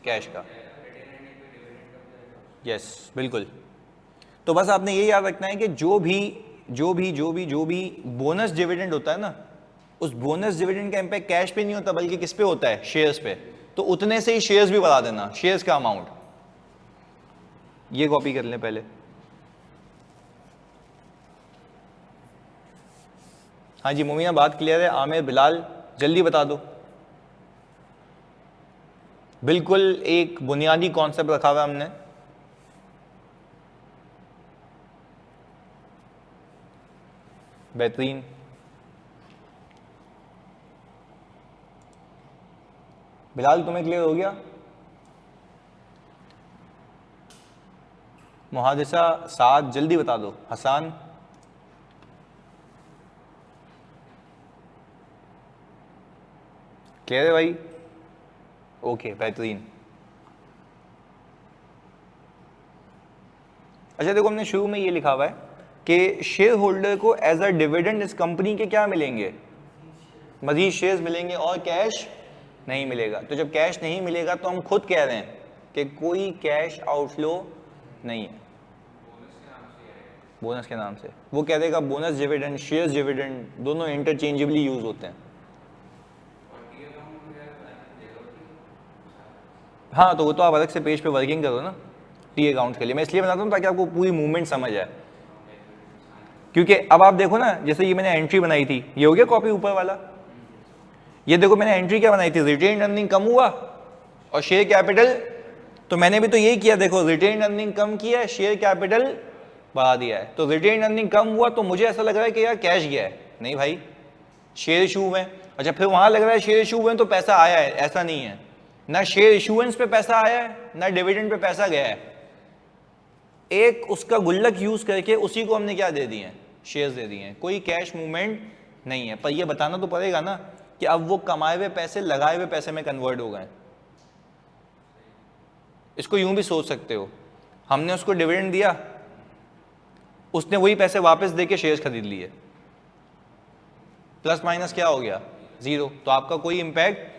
कैश का। यस बिल्कुल। तो बस आपने ये याद रखना है कि जो भी जो भी बोनस डिविडेंड होता है ना, उस बोनस डिविडेंड का इंपैक्ट कैश पे नहीं होता बल्कि किस पे होता है, शेयर्स पे। तो उतने से ही शेयर्स भी बढ़ा देना, शेयर्स का अमाउंट। ये कॉपी कर लें पहले। हाँ जी मोमिना, बात क्लियर है? आमिर, बिलाल, जल्दी बता दो। बिल्कुल एक बुनियादी कॉन्सेप्ट रखा हुआ हमने। बेहतरीन। बिलाल तुम्हें क्लियर हो गया? मुहादिसा साथ जल्दी बता दो। हसान, क्लियर है भाई? ओके बेहतरीन। अच्छा देखो, हमने शुरू में ये लिखा हुआ है कि शेयर होल्डर को एज अ डिविडेंड इस कंपनी के क्या मिलेंगे, मजीद शेयर्स मिलेंगे और कैश नहीं मिलेगा। तो जब कैश नहीं मिलेगा तो हम खुद कह रहे हैं कि कोई कैश आउटफ्लो नहीं है, बोनस के नाम से। वो कह देगा बोनस डिविडेंड, शेयर्स डिविडेंड दोनों इंटरचेंजेबली यूज होते हैं। हाँ तो वो तो आप अलग से पेज पे वर्किंग करो ना टी अकाउंट के लिए। मैं इसलिए बनाता हूँ ताकि आपको पूरी मूवमेंट समझ आए। क्योंकि अब आप देखो ना, जैसे ये मैंने एंट्री बनाई थी, ये हो गया कॉपी ऊपर वाला। ये देखो मैंने एंट्री क्या बनाई थी, रिटेन अर्निंग कम हुआ और शेयर कैपिटल, तो मैंने भी तो यही किया। देखो रिटेन अर्निंग कम किया है, शेयर कैपिटल बढ़ा दिया है। तो रिटेन अर्निंग कम हुआ तो मुझे ऐसा लग रहा है कि यार कैश गया है, नहीं भाई शेयर इशू हुए। अच्छा फिर वहां लग रहा है शेयर इशू हुए तो पैसा आया है, ऐसा नहीं है। ना शेयर इशुएंस पे पैसा आया है, ना डिविडेंड पे पैसा गया है। एक उसका गुल्लक यूज करके उसी को हमने क्या दे दिए हैं, शेयर्स दे दिए हैं। कोई कैश मूवमेंट नहीं है। पर ये बताना तो पड़ेगा ना कि अब वो कमाए हुए पैसे लगाए हुए पैसे में कन्वर्ट हो गए। इसको यूं भी सोच सकते हो, हमने उसको डिविडेंड दिया, उसने वही पैसे वापस देके शेयर्स खरीद लिए, प्लस माइनस क्या हो गया, जीरो। तो आपका कोई इंपैक्ट,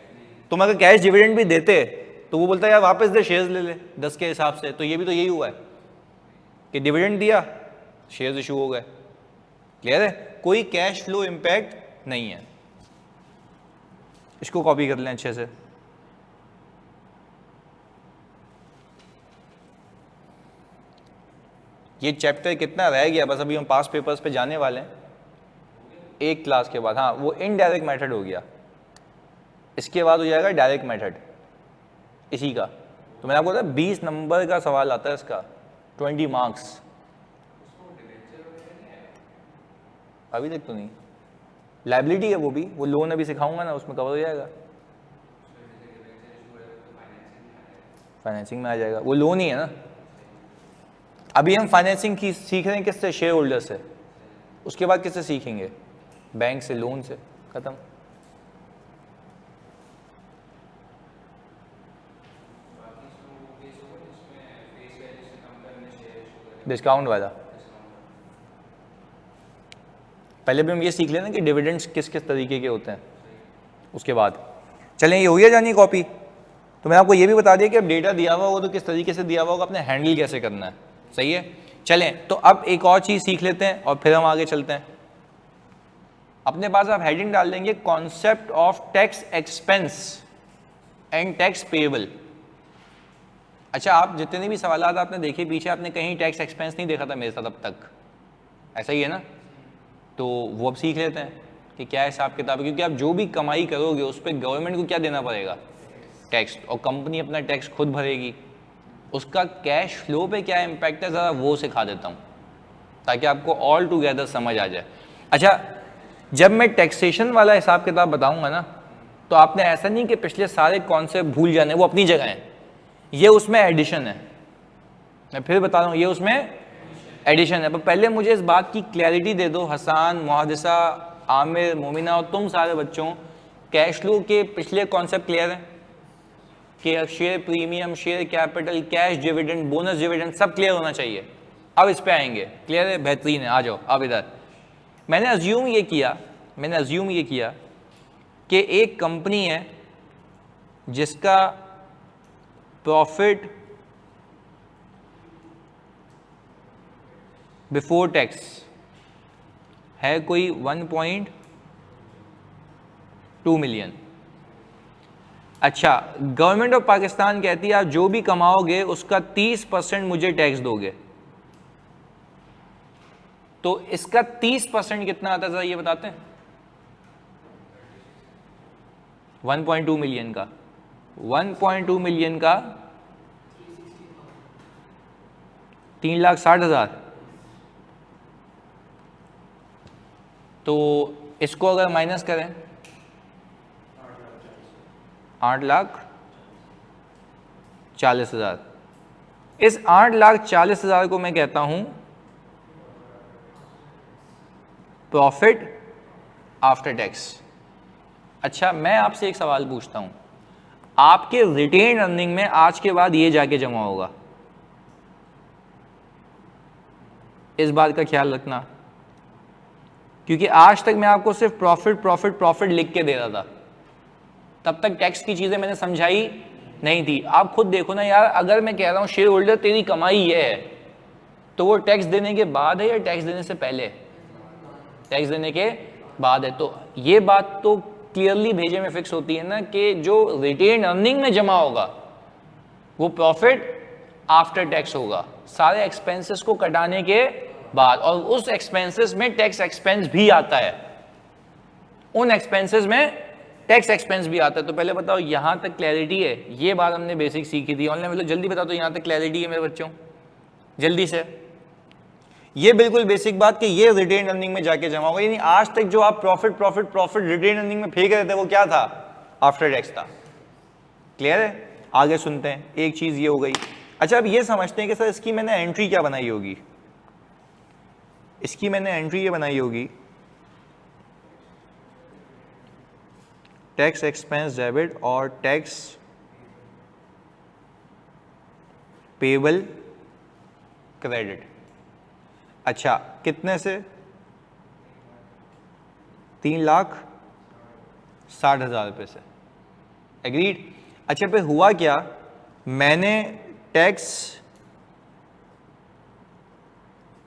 तुम अगर कैश डिविडेंड भी देते तो वो बोलता है यार वापस दे, शेयर्स ले ले 10 के हिसाब से। तो ये भी तो यही हुआ है कि डिविडेंड दिया, शेयर्स इशू हो गए। क्लियर है? कोई कैश फ्लो इंपैक्ट नहीं है। इसको कॉपी कर लें अच्छे से। ये चैप्टर कितना रह गया, बस अभी हम पास पेपर्स पे जाने वाले हैं एक क्लास के बाद। हाँ वो इनडायरेक्ट मेथड हो गया, इसके बाद हो जाएगा डायरेक्ट मेथड इसी का। तो मैंने आपको बताया 20 नंबर का सवाल आता है इसका, 20 मार्क्स। अभी तक तो नहीं, लाइबिलिटी है वो भी, वो लोन अभी सिखाऊंगा ना उसमें कवर हो जाएगा, फाइनेंसिंग में आ जाएगा। वो लोन ही है ना। अभी हम फाइनेंसिंग की सीख रहे हैं किससे, शेयर होल्डर से। उसके बाद किससे सीखेंगे, बैंक से, लोन से। खत्म। डिस्काउंट वाला पहले भी हम ये सीख लेना कि डिविडेंड्स किस किस तरीके के होते हैं। उसके बाद चलें, ये हो गया जानी कॉपी। तो मैंने आपको ये भी बता दिया कि अब डेटा दिया हुआ होगा तो किस तरीके से दिया हुआ होगा, अपने हैंडल कैसे करना है। सही है? चलें तो अब एक और चीज़ सीख लेते हैं और फिर हम आगे चलते हैं। अपने पास आप हेडिंग डाल देंगे concept of tax expense and tax payable. अच्छा आप जितने भी सवाल आपने देखे पीछे, आपने कहीं टैक्स एक्सपेंस नहीं देखा था मेरे साथ अब तक, ऐसा ही है ना? तो वो अब सीख लेते हैं कि क्या हिसाब किताब है। क्योंकि आप जो भी कमाई करोगे उस पर गवर्नमेंट को क्या देना पड़ेगा, टैक्स। और कंपनी अपना टैक्स खुद भरेगी। उसका कैश फ्लो पे क्या इम्पैक्ट है ज़रा वो सिखा देता हूँ ताकि आपको ऑल टुगेदर समझ आ जाए। अच्छा जब मैं टैक्सेशन वाला हिसाब किताब बताऊंगा ना, तो आपने ऐसा नहीं कि पिछले सारे कॉन्सेप्ट भूल जाने, वो अपनी जगह हैं। ये उसमें एडिशन है, मैं फिर बता रहा हूँ, ये उसमें एडिशन है। पर पहले मुझे इस बात की क्लैरिटी दे दो, हसान, मुहादिसा, आमिर, मोमिना और तुम सारे बच्चों, कैश फ्लो के पिछले कॉन्सेप्ट क्लियर है कि share premium, share capital, cash dividend, bonus dividend सब क्लियर होना चाहिए। अब इस पे आएंगे। क्लियर है? बेहतरीन है, आ जाओ अब इधर। मैंने अज्यूम ये किया कि एक कंपनी है जिसका प्रॉफिट बिफोर टैक्स है कोई 1.2 मिलियन। अच्छा, गवर्नमेंट ऑफ पाकिस्तान कहती है आप जो भी कमाओगे उसका 30% मुझे टैक्स दोगे, तो इसका 30% कितना आता है ये बताते हैं? 1.2 मिलियन का 1.2 मिलियन का 3,60,000। तो इसको अगर माइनस करें 8,40,000, इस 8,40,000 को मैं कहता हूं प्रॉफिट आफ्टर टैक्स। अच्छा, मैं आपसे एक सवाल पूछता हूं, आपके रिटेन अर्निंग में आज के बाद ये जाके जमा होगा, इस बात का ख्याल रखना, क्योंकि आज तक मैं आपको सिर्फ प्रॉफिट प्रॉफिट प्रॉफिट लिख के दे रहा था, तब तक टैक्स की चीजें मैंने समझाई नहीं थी। आप खुद देखो ना यार, अगर मैं कह रहा हूं शेयर होल्डर तेरी कमाई ये है, तो वो टैक्स देने के बाद है या टैक्स देने से पहले? टैक्स देने के बाद है। तो ये बात तो क्लियरली भेजे में फिक्स होती है ना कि जो रिटेन अर्निंग में जमा होगा वो प्रॉफिट आफ्टर टैक्स होगा, सारे एक्सपेंसेस को कटाने के बाद, और उस एक्सपेंसेस में टैक्स एक्सपेंस भी आता है, उन एक्सपेंसेस में टैक्स एक्सपेंस भी आता है। तो पहले बताओ यहां तक क्लैरिटी है? ये बात हमने बेसिक सीखी थी ऑनलाइन, मतलब जल्दी बताओ तो यहां तक क्लैरिटी है मेरे बच्चों, जल्दी से। ये बिल्कुल बेसिक बात कि ये रिटेन अर्निंग में जाके जमा होगा, यानी आज तक जो आप profit profit profit retain earning में फेंक रहे थे वो क्या था? आफ्टर टैक्स था। क्लियर है? आगे सुनते हैं। एक चीज ये हो गई। अच्छा, अब ये समझते हैं कि सर इसकी मैंने एंट्री क्या बनाई होगी। इसकी मैंने एंट्री ये बनाई होगी टैक्स एक्सपेंस डेबिट और टैक्स पेबल क्रेडिट। अच्छा, कितने से? 3,60,000 रुपये से। एग्रीड? अच्छा, पे हुआ क्या, मैंने टैक्स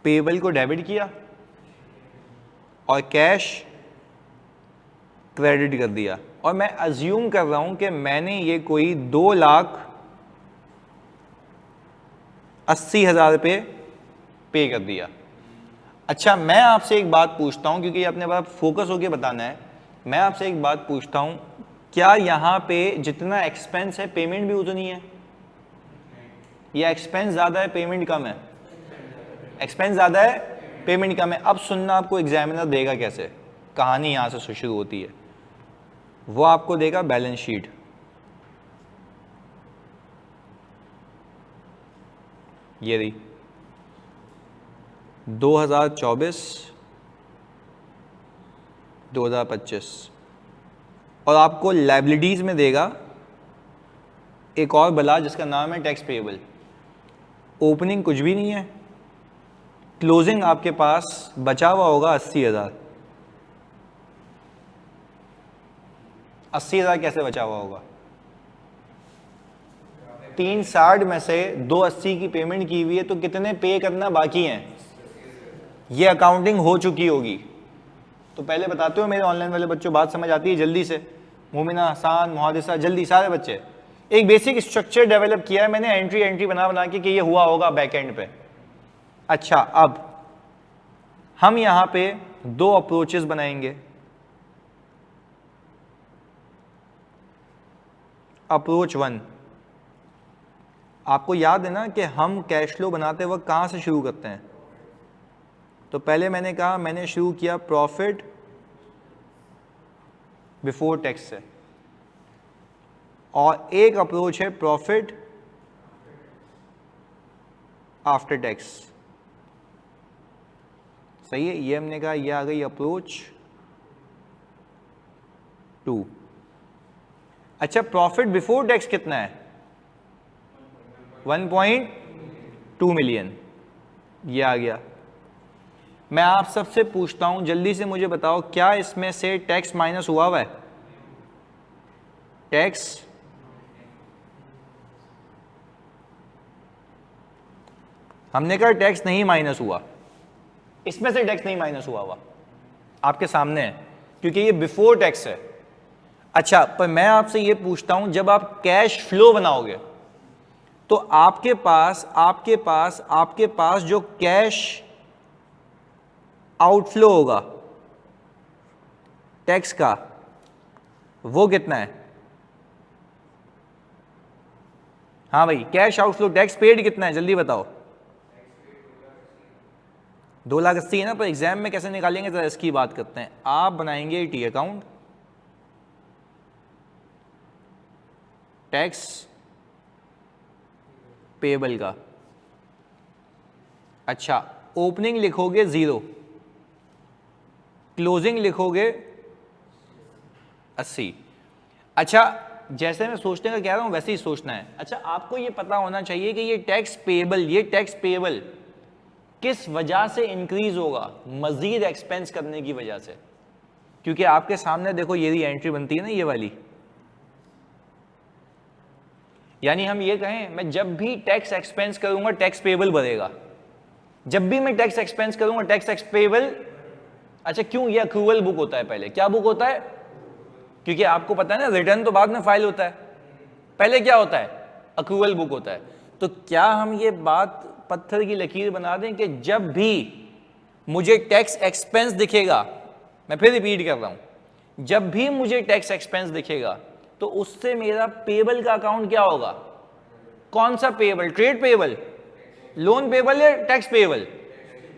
पेबल को डेबिट किया और कैश क्रेडिट कर दिया, और मैं अज्यूम कर रहा हूं कि मैंने ये कोई 2,80,000 रुपये पे कर दिया। अच्छा, मैं आपसे एक बात पूछता हूं, क्योंकि अपने बात फोकस होके बताना है, मैं आपसे एक बात पूछता हूं, क्या यहां पे जितना एक्सपेंस है पेमेंट भी उतनी है, या एक्सपेंस ज्यादा है पेमेंट कम है? एक्सपेंस ज्यादा है पेमेंट कम है। अब सुनना, आपको एग्जामिनर देगा कैसे, कहानी यहां से शुरू होती है। वो आपको देगा बैलेंस शीट, ये रही 2024 2025, और आपको लायबिलिटीज में देगा एक और बला जिसका नाम है टैक्स पेएबल। ओपनिंग कुछ भी नहीं है, क्लोजिंग आपके पास बचा हुआ होगा 80,000। 80,000 कैसे बचा हुआ होगा? 360 में से 280 की पेमेंट की हुई है, तो कितने पे करना बाकी हैं? ये अकाउंटिंग हो चुकी होगी। तो पहले बताते हो मेरे ऑनलाइन वाले बच्चों, बात समझ आती है जल्दी से? मोमिना, हसान, मुहादिसा, जल्दी सारे बच्चे। एक बेसिक स्ट्रक्चर डेवलप किया है मैंने, एंट्री बना बना के कि ये हुआ होगा बैक एंड पे। अच्छा, अब हम यहां पे दो अप्रोचेस बनाएंगे। अप्रोच 1, आपको याद है ना कि हम कैश फ्लो बनाते वक्त कहां से शुरू करते हैं? तो पहले मैंने कहा, मैंने शुरू किया प्रॉफिट बिफोर टैक्स से, और एक अप्रोच है प्रॉफिट आफ्टर टैक्स। सही है? ये हमने कहा, ये आ गई अप्रोच 2। अच्छा, प्रॉफिट बिफोर टैक्स कितना है? 1.2 मिलियन, ये आ गया। मैं आप सबसे पूछता हूं, जल्दी से मुझे बताओ, क्या इसमें से टैक्स माइनस हुआ है? टैक्स हमने कहा टैक्स नहीं माइनस हुआ, इसमें से टैक्स नहीं माइनस हुआ। आपके सामने है क्योंकि ये बिफोर टैक्स है। अच्छा, पर मैं आपसे ये पूछता हूं, जब आप कैश फ्लो बनाओगे तो आपके पास जो कैश आउटफ्लो होगा टैक्स का वो कितना है? हाँ भाई, कैश आउटफ्लो टैक्स पेड कितना है, जल्दी बताओ। 2,80,000 है ना, पर एग्जाम में कैसे निकालेंगे जरा इसकी बात करते हैं। आप बनाएंगे टी अकाउंट, टैक्स पेबल का। अच्छा, ओपनिंग लिखोगे 0, क्लोजिंग लिखोगे 80। अच्छा, जैसे मैं सोचने का कह रहा हूं वैसे ही सोचना है। अच्छा, आपको ये पता होना चाहिए कि ये टैक्स पेबल किस वजह से इंक्रीज होगा? मजीद एक्सपेंस करने की वजह से। क्योंकि आपके सामने देखो ये भी एंट्री बनती है ना, ये वाली। यानी हम ये कहें, मैं जब भी टैक्स एक्सपेंस करूंगा टैक्स पेबल बढ़ेगा, जब भी मैं टैक्स एक्सपेंस करूंगा टैक्स पेबल। अच्छा, क्यों? ये अक्रूवल बुक होता है पहले। क्या बुक होता है? क्योंकि आपको पता है ना, रिटर्न तो बाद में फाइल होता है, पहले क्या होता है? अक्रूवल बुक होता है। तो क्या हम ये बात पत्थर की लकीर बना दें कि जब भी मुझे टैक्स एक्सपेंस दिखेगा, मैं फिर रिपीट कर रहा हूं, जब भी मुझे टैक्स एक्सपेंस दिखेगा तो उससे मेरा पेबल का अकाउंट क्या होगा? कौन सा payable? Trade payable, loan payable या टैक्स पेबल?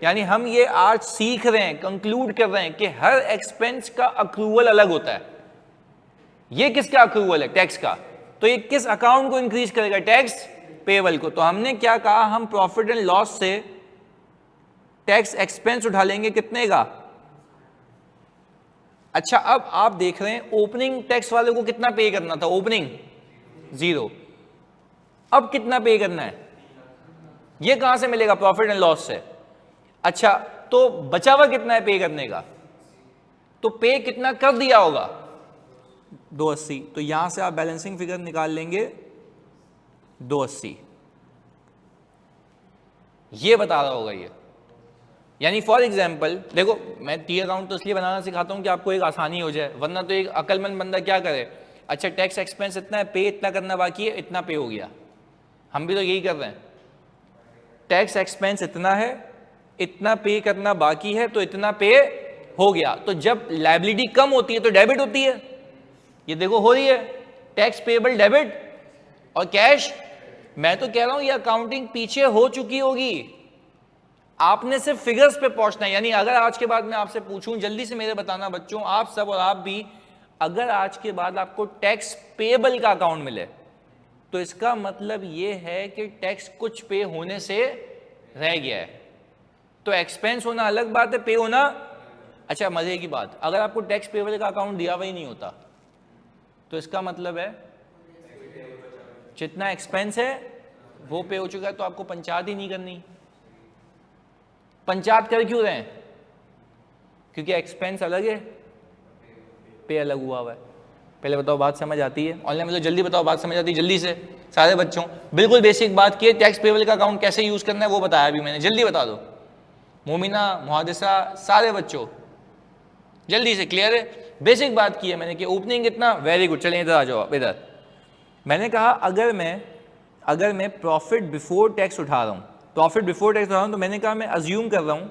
यानी हम ये आज सीख रहे हैं, कंक्लूड कर रहे हैं कि हर एक्सपेंस का अक्रूवल अलग होता है। ये किसका अक्रूवल है? टैक्स का। तो ये किस अकाउंट को इंक्रीज करेगा? टैक्स पेबल को। तो हमने क्या कहा, हम प्रॉफिट एंड लॉस से टैक्स एक्सपेंस उठा लेंगे कितने का? अच्छा, अब आप देख रहे हैं ओपनिंग टैक्स वाले को कितना पे करना था? ओपनिंग 0। अब कितना पे करना है? ये कहां से मिलेगा? प्रॉफिट एंड लॉस से। अच्छा, तो बचा हुआ कितना है पे करने का? तो पे कितना कर दिया होगा? 280। तो यहां से आप बैलेंसिंग फिगर निकाल लेंगे 280। ये बता रहा होगा ये। यानी फॉर एग्जाम्पल देखो, मैं टी अकाउंट तो इसलिए बनाना सिखाता हूं कि आपको एक आसानी हो जाए, वरना तो एक अकलमंद बंदा क्या करे, अच्छा टैक्स एक्सपेंस इतना है, पे इतना करना बाकी है, इतना पे हो गया। हम भी तो यही कर रहे हैं, टैक्स एक्सपेंस इतना है, इतना पे करना बाकी है, तो इतना पे हो गया। तो जब लायबिलिटी कम होती है तो डेबिट होती है, ये देखो हो रही है, टैक्स पेबल डेबिट और कैश। मैं तो कह रहा हूं ये अकाउंटिंग पीछे हो चुकी होगी, आपने सिर्फ फिगर्स पे पहुंचना है। यानी अगर आज के बाद मैं आपसे पूछूं, जल्दी से मेरे बताना बच्चों, आप सब और आप भी, अगर आज के बाद आपको टैक्स पेबल का अकाउंट मिले तो इसका मतलब ये है कि टैक्स कुछ पे होने से रह गया है। तो एक्सपेंस होना अलग बात है, पे होना। अच्छा, मजे की बात, अगर आपको टैक्स पेबल का अकाउंट दिया हुआ ही नहीं होता तो इसका मतलब है जितना एक्सपेंस है वो पे हो चुका है, तो आपको पंचायत ही नहीं करनी। पंचायत कर क्यों रहे हैं? क्योंकि एक्सपेंस अलग है, पे अलग हुआ हुआ है। पहले बताओ बात समझ आती है? ऑनलाइन में तो जल्दी बताओ बात समझ आती है, जल्दी से सारे बच्चों। बिल्कुल बेसिक बात की है, टैक्स पेबल का अकाउंट कैसे यूज करना है वो बताया अभी मैंने, जल्दी बता दो। मोमिना, मुहादिसा, सारे बच्चों जल्दी से, क्लियर है? बेसिक बात की है मैंने कि ओपनिंग कितना, वेरी गुड। चलिए इधर आ जाओ। इधर मैंने कहा अगर मैं प्रॉफिट बिफोर टैक्स उठा रहा हूं, प्रॉफिट बिफोर टैक्स उठा रहा हूं, तो मैंने कहा मैं अज्यूम कर रहा हूं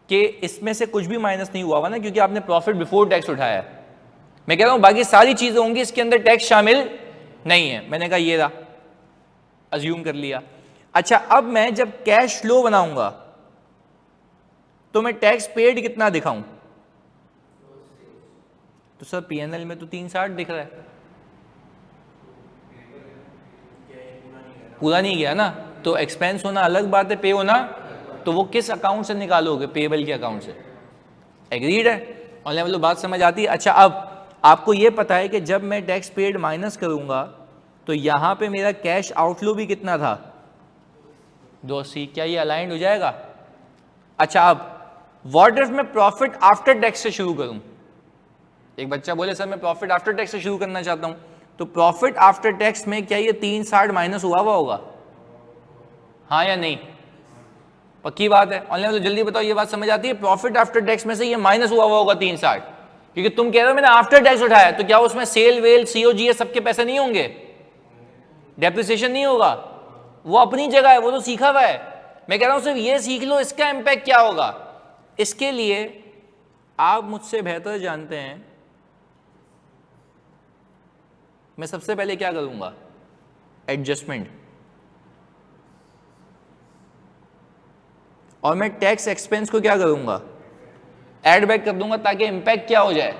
कि इसमें से कुछ भी माइनस नहीं हुआ ना, क्योंकि आपने प्रॉफिट बिफोर टैक्स उठाया है। मैं कह रहा हूं बाकी सारी चीजें होंगी, इसके अंदर टैक्स शामिल नहीं है। मैंने कहा ये रहा, अज्यूम कर लिया। अच्छा, अब मैं जब कैश फ्लो बनाऊंगा तो मैं टैक्स पेड कितना दिखाऊं? तो सर पीएनएल में तो 360 दिख रहा है, पूरा नहीं गया ना। तो एक्सपेंस होना अलग बात है, पे होना, तो वो किस अकाउंट से निकालोगे? पेबल के अकाउंट से। एग्रीड है? और लेवल बात समझ आती है? अच्छा, अब आपको ये पता है कि जब मैं टैक्स पेड माइनस करूंगा तो यहां पे मेरा कैश आउटफ्लो भी कितना था? 280। क्या ये अलाइंड हो जाएगा? अच्छा, अब व्हाट इफ मैं प्रॉफिट आफ्टर टैक्स से शुरू करूं? एक बच्चा बोले सर मैं प्रॉफिट आफ्टर टैक्स से शुरू करना चाहता हूं, तो प्रॉफिट आफ्टर टैक्स में क्या ये 360 माइनस हुआ होगा? हाँ या नहीं? पक्की बात है। ऑनलाइन तो जल्दी बताओ, ये बात समझ आती है? प्रॉफिट आफ्टर टैक्स में से ये माइनस हुआ होगा 360, क्योंकि तुम कह रहे हो मैंने आफ्टर टैक्स उठाया, तो क्या उसमें सेल वेल सीओजी सबके पैसे नहीं होंगे? डेप्रिसिएशन नहीं होगा? वो अपनी जगह है, वो तो सीखा हुआ है। मैं कह रहा हूं सिर्फ ये सीख लो इसका इंपैक्ट क्या होगा। इसके लिए आप मुझसे बेहतर जानते हैं, मैं सबसे पहले क्या करूंगा, एडजस्टमेंट, और मैं टैक्स एक्सपेंस को क्या करूंगा, ऐड बैक कर दूंगा, ताकि इंपैक्ट क्या हो जाए,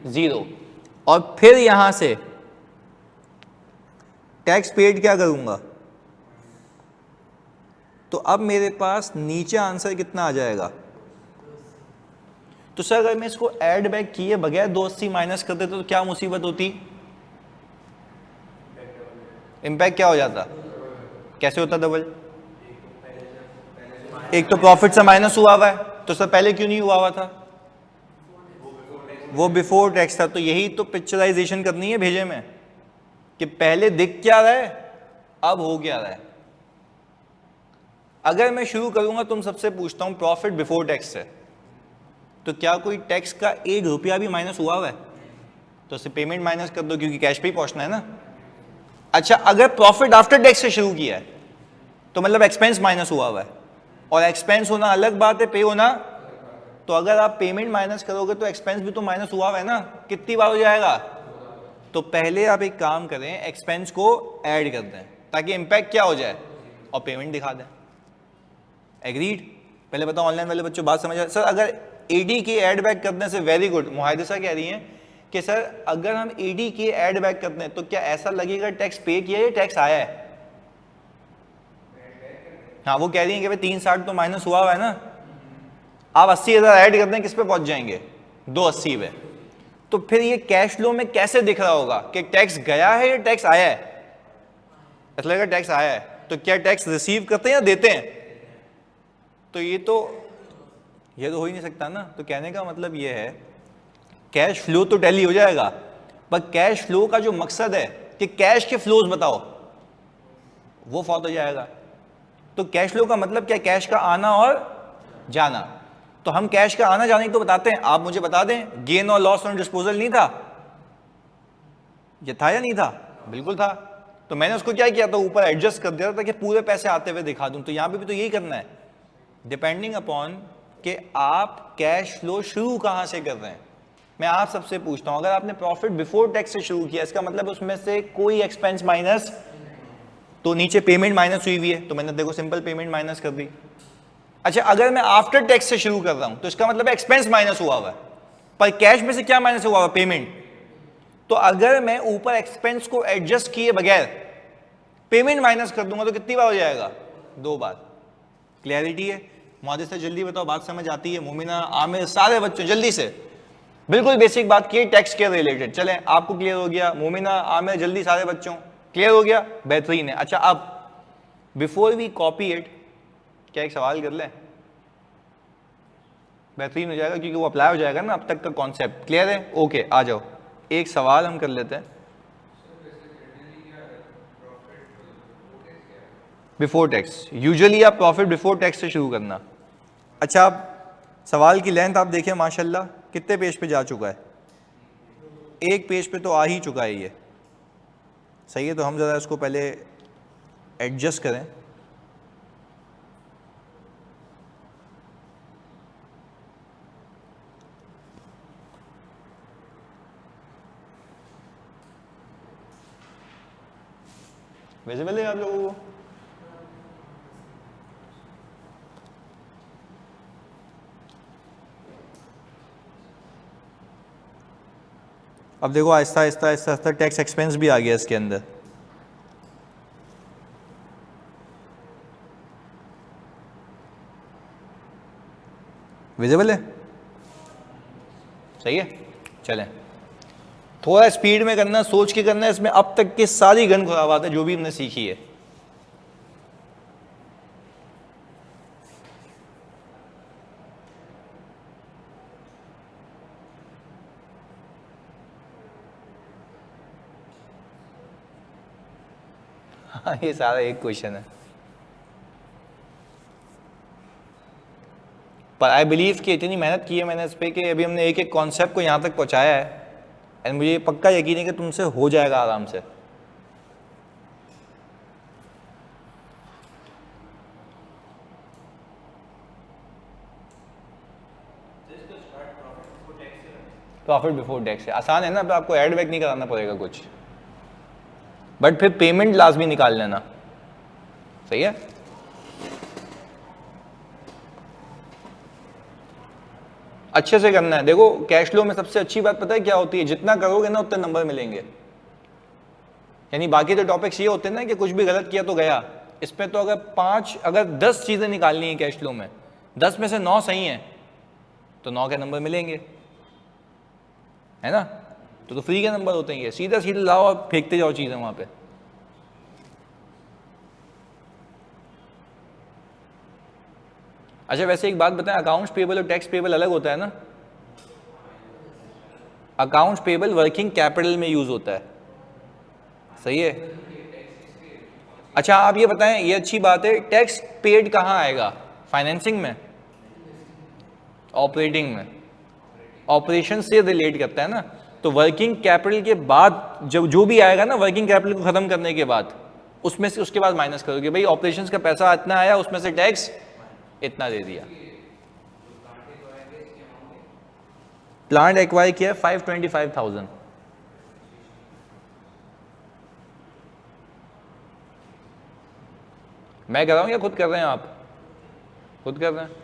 जीरो। और फिर यहां से टैक्स पेड क्या करूंगा, तो अब मेरे पास नीचे आंसर कितना आ जाएगा। तो सर अगर मैं इसको ऐड बैक किए बगैर 280 माइनस कर देते तो क्या मुसीबत होती, इंपैक्ट क्या हो जाता, कैसे होता डबल? एक तो प्रॉफिट से माइनस हुआ है, तो सर पहले क्यों नहीं हुआ था? वो बिफोर टैक्स था। तो यही तो पिक्चराइजेशन करनी है भेजे में, कि पहले दिख क्या रहा है, अब हो क्या रहा है। अगर मैं शुरू करूंगा, तुम सबसे पूछता हूं प्रॉफिट बिफोर टैक्स से, तो क्या कोई टैक्स का 1 रुपया भी माइनस हुआ है? तो उससे पेमेंट माइनस कर दो, क्योंकि कैश पे ही पहुंचना है ना। अच्छा, अगर प्रॉफिट आफ्टर टैक्स से शुरू किया है, तो मतलब एक्सपेंस माइनस हुआ है, और एक्सपेंस होना अलग बात है, पे होना। तो अगर आप पेमेंट माइनस करोगे तो एक्सपेंस भी तो माइनस हुआ है ना, कितनी बार हो जाएगा? तो पहले आप एक काम करें, एक्सपेंस को ऐड कर दें, ताकि इंपैक्ट क्या हो जाए, और पेमेंट दिखा दें। एग्रीड? पहले बताओ ऑनलाइन वाले बच्चों, बात समझ आए? सर अगर एडी की ऐड बैक करने से, वेरी गुड, मुहादिसा कह रही हैं कि सर अगर हम एडी की ऐड बैक करते हैं तो क्या ऐसा लगेगा टैक्स पे किया या टैक्स आया है? हाँ, वो कह रही है कि भाई 360 तो माइनस हुआ है ना, आप 80,000 ऐड कर दें, किस पे पहुंच जाएंगे, 280 पे। तो फिर ये कैश फ्लो में कैसे दिख रहा होगा कि टैक्स गया है या टैक्स आया है? ऐसा लगेगा टैक्स आया है। तो क्या टैक्स रिसीव करते हैं या देते हैं? तो ये तो हो ही नहीं सकता ना। तो कहने का मतलब ये है, कैश फ्लो तो टैली हो जाएगा, पर कैश फ्लो का जो मकसद है कि कैश के फ्लोज बताओ, वो फॉत हो जाएगा। तो कैश फ्लो का मतलब क्या, कैश का आना और जाना। तो हम कैश का आना जाने को बताते हैं। आप मुझे बता दें, गेन और लॉस ऑन डिस्पोजल नहीं था, ये था या नहीं था? बिल्कुल था। तो मैंने उसको क्या किया था, ऊपर एडजस्ट कर दिया था कि पूरे पैसे आते हुए दिखा दूं। तो यहां पे भी तो यही करना है, डिपेंडिंग अपॉन कि आप कैश फ्लो शुरू कहां से कर रहे हैं। मैं आप सबसे पूछता हूं, अगर आपने प्रॉफिट बिफोर टैक्स से शुरू किया, इसका मतलब उसमें से कोई एक्सपेंस माइनस, तो नीचे पेमेंट माइनस हुई हुई है, तो मैंने देखो सिंपल पेमेंट माइनस कर दी। अच्छा, अगर मैं आफ्टर टैक्स से शुरू कर रहा हूं, तो इसका मतलब एक्सपेंस माइनस हुआ हुआ है, पर कैश में से क्या माइनस हुआ हुआ, पेमेंट। तो अगर मैं ऊपर एक्सपेंस को एडजस्ट किए बगैर पेमेंट माइनस कर दूंगा, तो कितनी बार हो जाएगा, 2 बार। क्लैरिटी है? मुहादिस से जल्दी बताओ, बात समझ आती है? मोमिना, आमिर, सारे बच्चों जल्दी से, बिल्कुल बेसिक बात की, टैक्स के रिलेटेड। चलें, आपको क्लियर हो गया? मोमिना, आमिर, जल्दी सारे बच्चों क्लियर हो गया? बेहतरीन है। अच्छा, अब बिफोर वी कॉपी इट, क्या एक सवाल कर लें? बेहतरीन हो जाएगा, क्योंकि वो अप्लाई हो जाएगा ना अब तक का कॉन्सेप्ट। क्लियर है? ओके, आ जाओ, एक सवाल हम कर लेते हैं। बिफोर टैक्स, यूजुअली आप प्रॉफिट बिफोर टैक्स से शुरू करना। अच्छा, आप सवाल की लेंथ आप देखें, माशाल्लाह कितने पेज पे जा चुका है, 1 पेज पे तो आ ही चुका है ये। सही है, तो हम ज़रा इसको पहले एडजस्ट करें। विजिबल है आप लोगों को? अब देखो, आहिस्ता आहिस्ता आहिस्ता आहिस्ता टैक्स एक्सपेंस भी आ गया इसके अंदर। विजिबल है? सही है। चलें, थोड़ा स्पीड में करना, सोच के करना। इसमें अब तक की सारी गन खुराबात है जो भी हमने सीखी है। हाँ, ये सारा एक क्वेश्चन है। पर आई बिलीव कि इतनी मेहनत की है मैंने इस पर कि अभी हमने एक एक कॉन्सेप्ट को यहाँ तक पहुँचाया है, एंड मुझे पक्का यकीन है कि तुमसे हो जाएगा आराम से। प्रॉफिट बिफोर टैक्स है आसान है ना, अब आपको एड बैक नहीं कराना पड़ेगा कुछ, बट फिर पेमेंट लास्ट भी निकाल लेना, सही है। अच्छे से करना है। देखो कैश फ्लो में सबसे अच्छी बात पता है क्या होती है, जितना करोगे ना उतने नंबर मिलेंगे। यानी बाकी तो टॉपिक्स ये होते हैं ना कि कुछ भी गलत किया तो गया, इसमें तो अगर 10 चीजें निकालनी है कैश फ्लो में, 10 में से 9 सही हैं तो 9 के नंबर मिलेंगे, है ना। तो फ्री के नंबर होते हैं ये, सीधा सीधा लाओ और फेंकते जाओ चीजें वहां पे। अच्छा वैसे एक बात बताएं, अकाउंट्स पेबल और टैक्स पेबल अलग होता है ना। अकाउंट्स पेबल वर्किंग कैपिटल में यूज होता है, सही है। अच्छा आप ये बताएं, ये अच्छी बात है, टैक्स पेड कहाँ आएगा, फाइनेंसिंग में, ऑपरेटिंग में, ऑपरेशन से रिलेट करता है ना। तो वर्किंग कैपिटल के बाद जब जो भी आएगा ना, वर्किंग कैपिटल को खत्म करने के बाद, उसमें से उसके बाद माइनस करोगे, भाई ऑपरेशंस का पैसा इतना आया, उसमें से टैक्स इतना दे दिया। प्लांट एक्वायर किया 525,000। मैं कर रहा हूँ या खुद कर रहे हैं आप? खुद कर रहे हैं।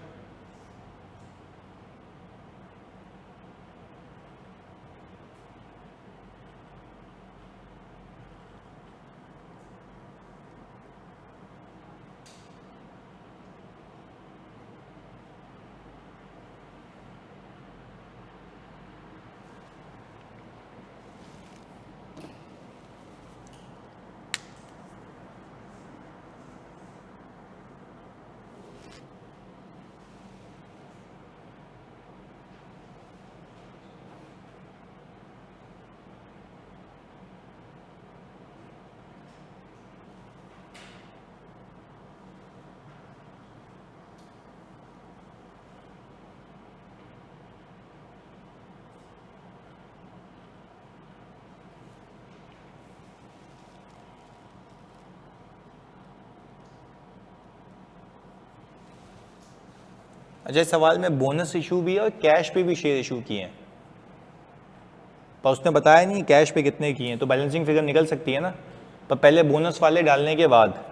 अच्छा इस सवाल में बोनस इशू भी है और कैश पे भी शेयर इशू किए हैं, पर उसने बताया नहीं कैश पे कितने किए हैं, तो बैलेंसिंग फिगर निकल सकती है ना, पर पहले बोनस वाले डालने के बाद।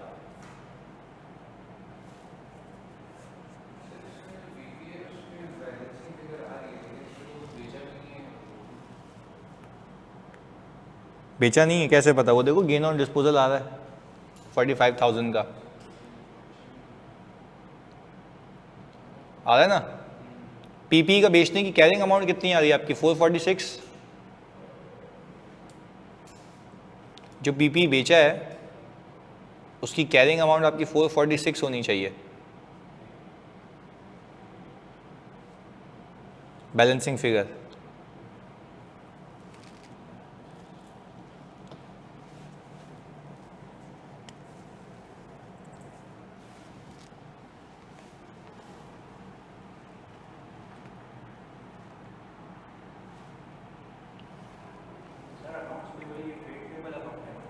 बेचा नहीं है कैसे पता, वो देखो गेन ऑन डिस्पोजल आ रहा है 45,000 का आ रहा है ना। पीपी का बेचने की कैरिंग अमाउंट कितनी आ रही है आपकी, 446। जो पीपी बेचा है उसकी कैरिंग अमाउंट आपकी 446 होनी चाहिए, बैलेंसिंग फिगर।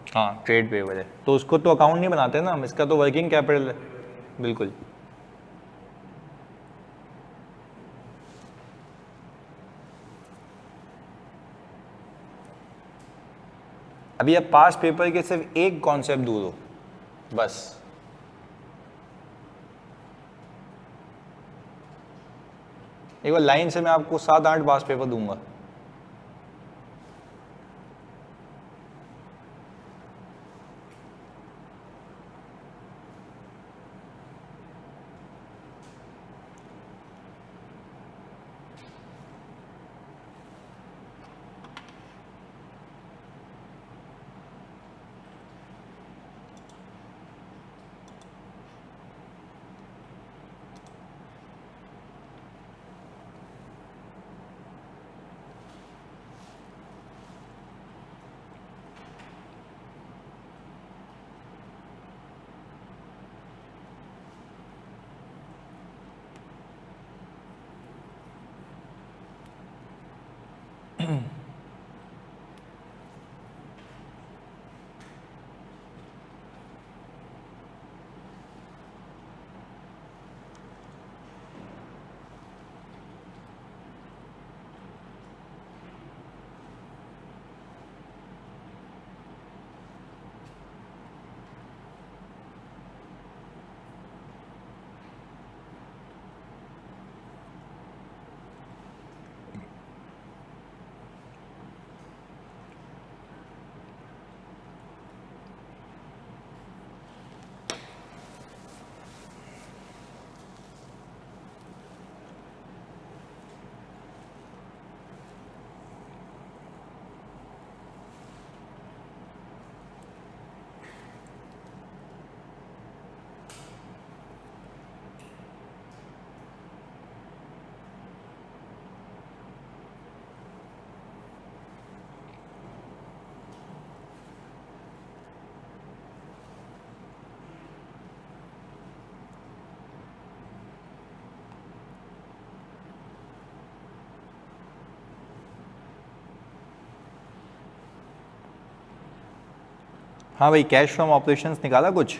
हाँ ट्रेड पेबल है, तो उसको तो अकाउंट नहीं बनाते ना हम, इसका तो वर्किंग कैपिटल है। बिल्कुल। अभी आप पास पेपर के सिर्फ एक कॉन्सेप्ट दूर हो बस। एक बार लाइन से मैं आपको 7-8 पास पेपर दूंगा। हाँ भाई, कैश फ्रॉम ऑपरेशंस निकाला कुछ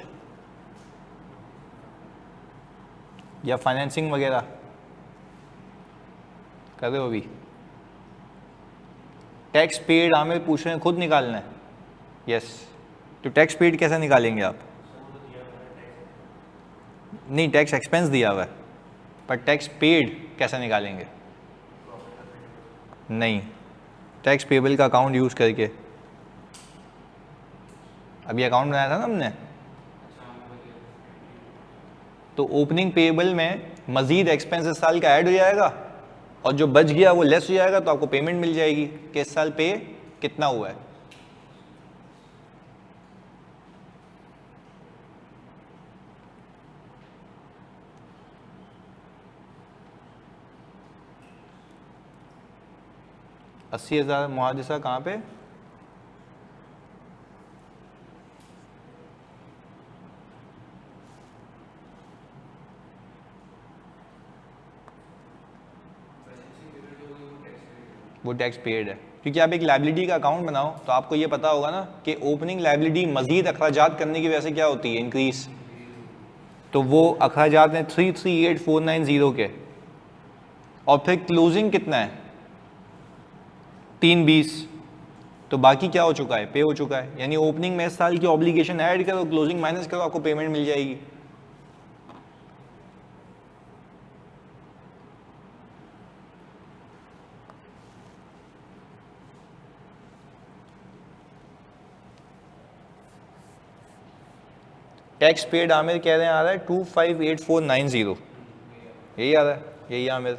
या फाइनेंसिंग वगैरह कर रहे हो अभी? टैक्स पेड आमिर पूछ रहे हैं, खुद निकालना है? यस। तो टैक्स पेड कैसे निकालेंगे आप? नहीं, टैक्स एक्सपेंस दिया हुआ है, पर टैक्स पेड कैसे निकालेंगे? नहीं, टैक्स पेबल का अकाउंट यूज़ करके। अभी अकाउंट बनाया था ना हमने, तो ओपनिंग पेबल में मजीद एक्सपेंस इस साल का ऐड हो जाएगा और जो बच गया वो लेस हो जाएगा, तो आपको पेमेंट मिल जाएगी कि इस साल पे कितना हुआ है। $80,000 मुआवजा कहाँ पे? वो टैक्स पेड है, क्योंकि आप एक लाइबिलिटी का अकाउंट बनाओ तो आपको ये पता होगा ना कि ओपनिंग लाइबिलिटी मजीद अखराजात करने की वजह से क्या होती है, इंक्रीज। तो वो अखराजात हैं 338,490 के, और फिर क्लोजिंग कितना है 320, तो बाकी क्या हो चुका है, पे हो चुका है। यानी ओपनिंग में इस साल की ऑब्लिगेशन ऐड करो, क्लोजिंग माइनस करो, आपको पेमेंट मिल जाएगी। टैक्स पेड आमिर कह रहे हैं आ रहा है 258490, यही आ रहा है, यही Aamir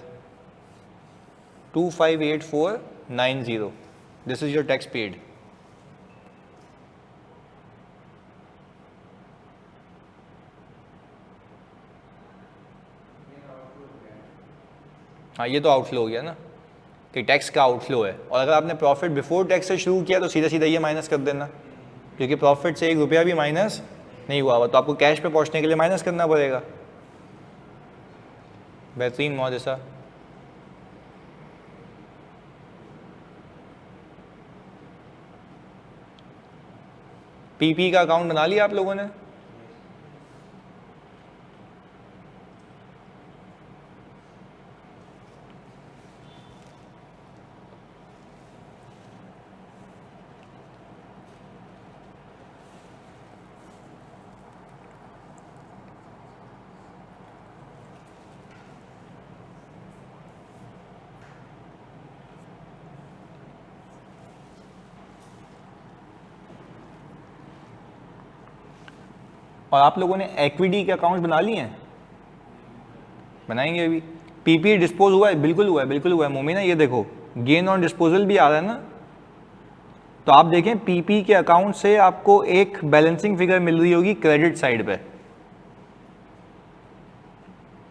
258490, this is your tax paid. हाँ, ये तो आउटफ्लो हो गया ना, कि टैक्स का आउटफ्लो है। और अगर आपने प्रॉफिट बिफोर टैक्स से शुरू किया तो सीधा सीधा ये माइनस कर देना, क्योंकि प्रॉफिट से ₹1 भी माइनस नहीं हुआ हुआ, तो आपको कैश पे पहुंचने के लिए माइनस करना पड़ेगा। बेहतरीन मौजसा। पीपी का अकाउंट बना लिया आप लोगों ने? और आप लोगों ने इक्विटी के अकाउंट बना लिए हैं? बनाएंगे अभी। पीपी डिस्पोज हुआ है? बिल्कुल हुआ है, बिल्कुल हुआ है मोमिना। ये देखो गेन ऑन डिस्पोजल भी आ रहा है ना, तो आप देखें पीपी के अकाउंट से आपको एक बैलेंसिंग फिगर मिल रही होगी क्रेडिट साइड पे,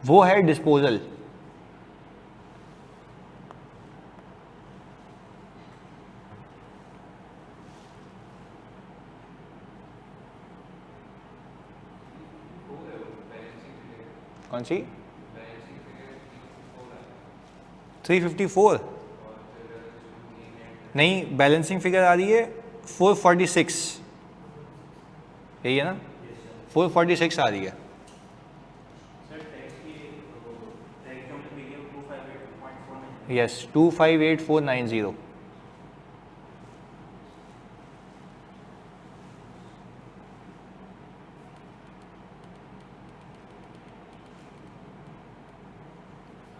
वो है डिस्पोजल। कौन सी? 354 नहीं, बैलेंसिंग फिगर आ रही है 446, यही है ना? 446 आ रही है। यस, 258490।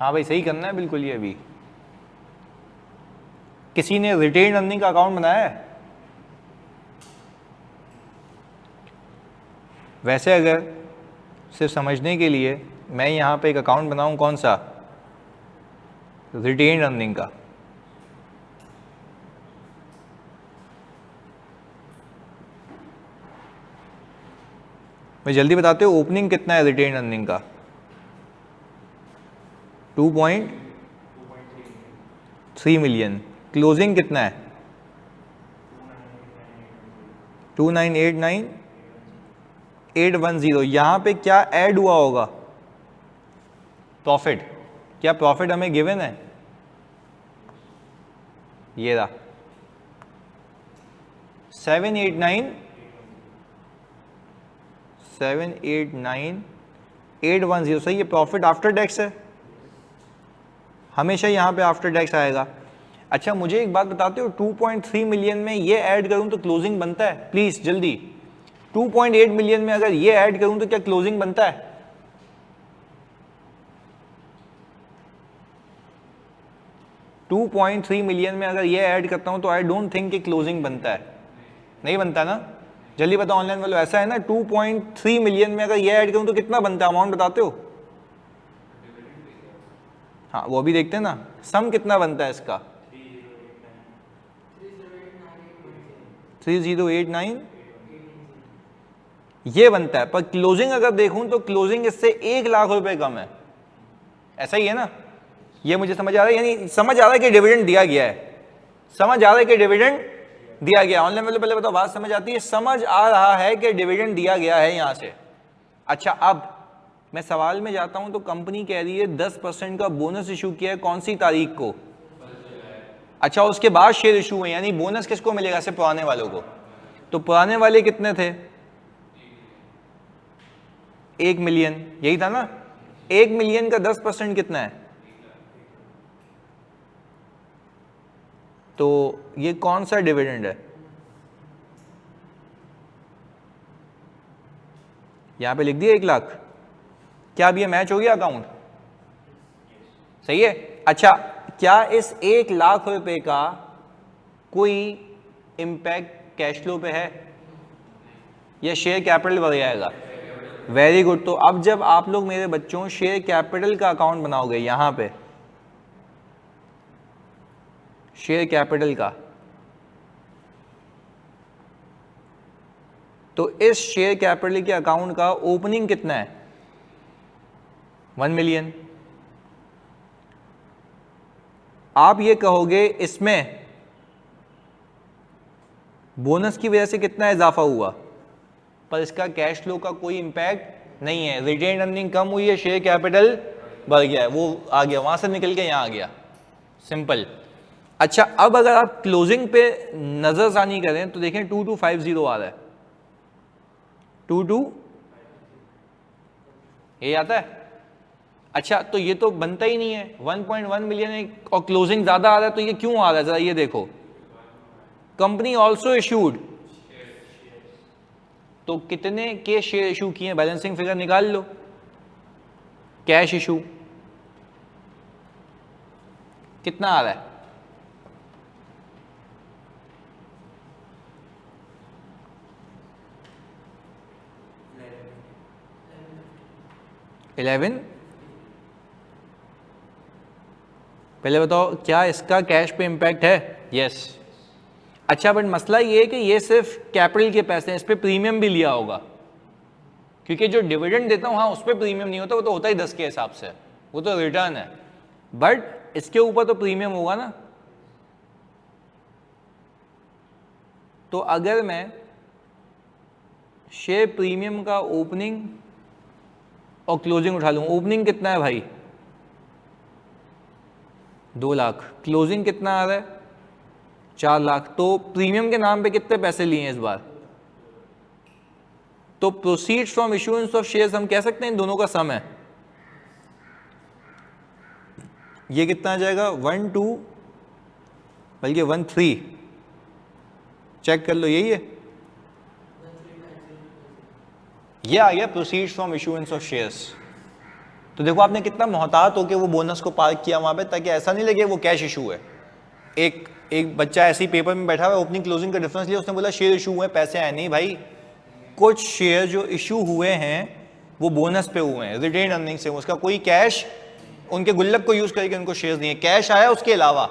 हाँ भाई, सही करना है बिल्कुल। ये अभी किसी ने रिटेन अर्निंग का अकाउंट बनाया है? वैसे अगर सिर्फ समझने के लिए मैं यहाँ पे एक अकाउंट बनाऊँ, कौन सा? रिटेन अर्निंग का। मैं जल्दी बताते हो ओपनिंग कितना है रिटेन अर्निंग का? 2.3 मिलियन। क्लोजिंग कितना है? 2,989,810। यहाँ पे क्या ऐड हुआ होगा? प्रॉफिट। क्या प्रॉफिट हमें गिवन है? ये रहा 789 789810, सही है, प्रॉफिट आफ्टर टैक्स है, हमेशा यहाँ पे आफ्टर टैक्स आएगा। अच्छा मुझे एक बात बताते हो, 2.3 मिलियन में ये ऐड करूं तो क्लोजिंग बनता है? प्लीज जल्दी, 2.8 मिलियन में अगर ये ऐड करूं तो क्या क्लोजिंग बनता है? $2.3 मिलियन में अगर ये ऐड करता हूं तो आई डोंट थिंक कि क्लोजिंग बनता है, नहीं बनता ना? जल्दी बताओ ऑनलाइन वालों, ऐसा है ना? 2.3 मिलियन में अगर ये ऐड करूं तो कितना बनता है, अमाउंट बताते हो? हाँ वो भी देखते हैं ना, सम कितना बनता है इसका? 3089 ये बनता है, पर क्लोजिंग अगर देखूं तो क्लोजिंग इससे 1 लाख रुपए कम है, ऐसा ही है ना? ये मुझे समझ आ रहा है, यानी समझ आ रहा है कि डिविडेंड दिया गया है, समझ आ रहा है कि डिविडेंड दिया गया। ऑनलाइन वाले पहले बताओ, बात समझ आती है? समझ आ रहा है कि डिविडेंड दिया गया है यहां से। अच्छा अब मैं सवाल में जाता हूं तो कंपनी कह रही है 10% का बोनस इशू किया है, कौन सी तारीख को? अच्छा उसके बाद शेयर इशू हुए, यानी बोनस किसको मिलेगा? सिर्फ पुराने वालों को। तो पुराने वाले कितने थे? 1 मिलियन, यही था ना? 1 मिलियन का 10% कितना है? तो ये कौन सा डिविडेंड है? यहां पे लिख दिया 1 लाख। क्या अब ये मैच हो गया अकाउंट? सही है। अच्छा क्या इस 1 लाख रुपए का कोई इंपैक्ट कैश फ्लो पे है या शेयर कैपिटल बढ़ जाएगा? Very good. तो अब जब आप लोग मेरे बच्चों शेयर कैपिटल का अकाउंट बनाओगे, यहां पे शेयर कैपिटल का, तो इस शेयर कैपिटल के अकाउंट का ओपनिंग कितना है? 1 मिलियन। आप ये कहोगे इसमें बोनस की वजह से कितना इजाफा हुआ, पर इसका कैश फ्लो का कोई इंपैक्ट नहीं है। रिटेन अर्निंग कम हुई है, शेयर कैपिटल बढ़ गया है, वो आ गया वहां से निकल के यहां आ गया, सिंपल। अच्छा अब अगर आप क्लोजिंग पे नजरसानी करें तो देखें 2250 आ रहा है, 22 ये आता है। अच्छा तो ये तो बनता ही नहीं है, 1.1 मिलियन और क्लोजिंग ज्यादा आ रहा है, तो ये क्यों आ रहा है? जरा ये देखो, कंपनी ऑल्सो इशूड, तो कितने के शेयर इशू किए हैं? बैलेंसिंग फिगर निकाल लो। कैश इशू कितना आ रहा है? $11। पहले बताओ क्या इसका कैश पे इंपैक्ट है? यस। अच्छा बट मसला ये है कि ये सिर्फ कैपिटल के पैसे हैं, इस पे प्रीमियम भी लिया होगा, क्योंकि जो डिविडेंड देता हूं हाँ उस पर प्रीमियम नहीं होता, वो तो होता ही 10 के हिसाब से, वो तो रिटर्न है, बट इसके ऊपर तो प्रीमियम होगा ना। तो अगर मैं शेयर प्रीमियम का ओपनिंग और क्लोजिंग उठा लूं, ओपनिंग कितना है भाई? 2 लाख, क्लोजिंग कितना आ रहा है? 4 लाख। तो प्रीमियम के नाम पे कितने पैसे लिए हैं इस बार? तो proceeds from issuance of shares हम कह सकते हैं इन दोनों का सम है। ये कितना आ जाएगा? 12 बल्कि 13, चेक कर लो, यही है, ये आ गया proceeds from issuance of shares. तो देखो आपने कितना मोहतात होकर वो बोनस को पार्क किया वहां पे, ताकि ऐसा नहीं लगे वो कैश इशू है। एक बच्चा ऐसे ही पेपर में बैठा हुआ, ओपनिंग क्लोजिंग का डिफरेंस लिया, उसने बोला शेयर इशू हुए, पैसे आए। नहीं भाई, कुछ शेयर जो इशू हुए हैं वो बोनस पे हुए हैं, रिटेन अर्निंग से, उसका कोई कैश, उनके गुल्लक को यूज करके उनको शेयर्स दिए, कैश आया उसके अलावा।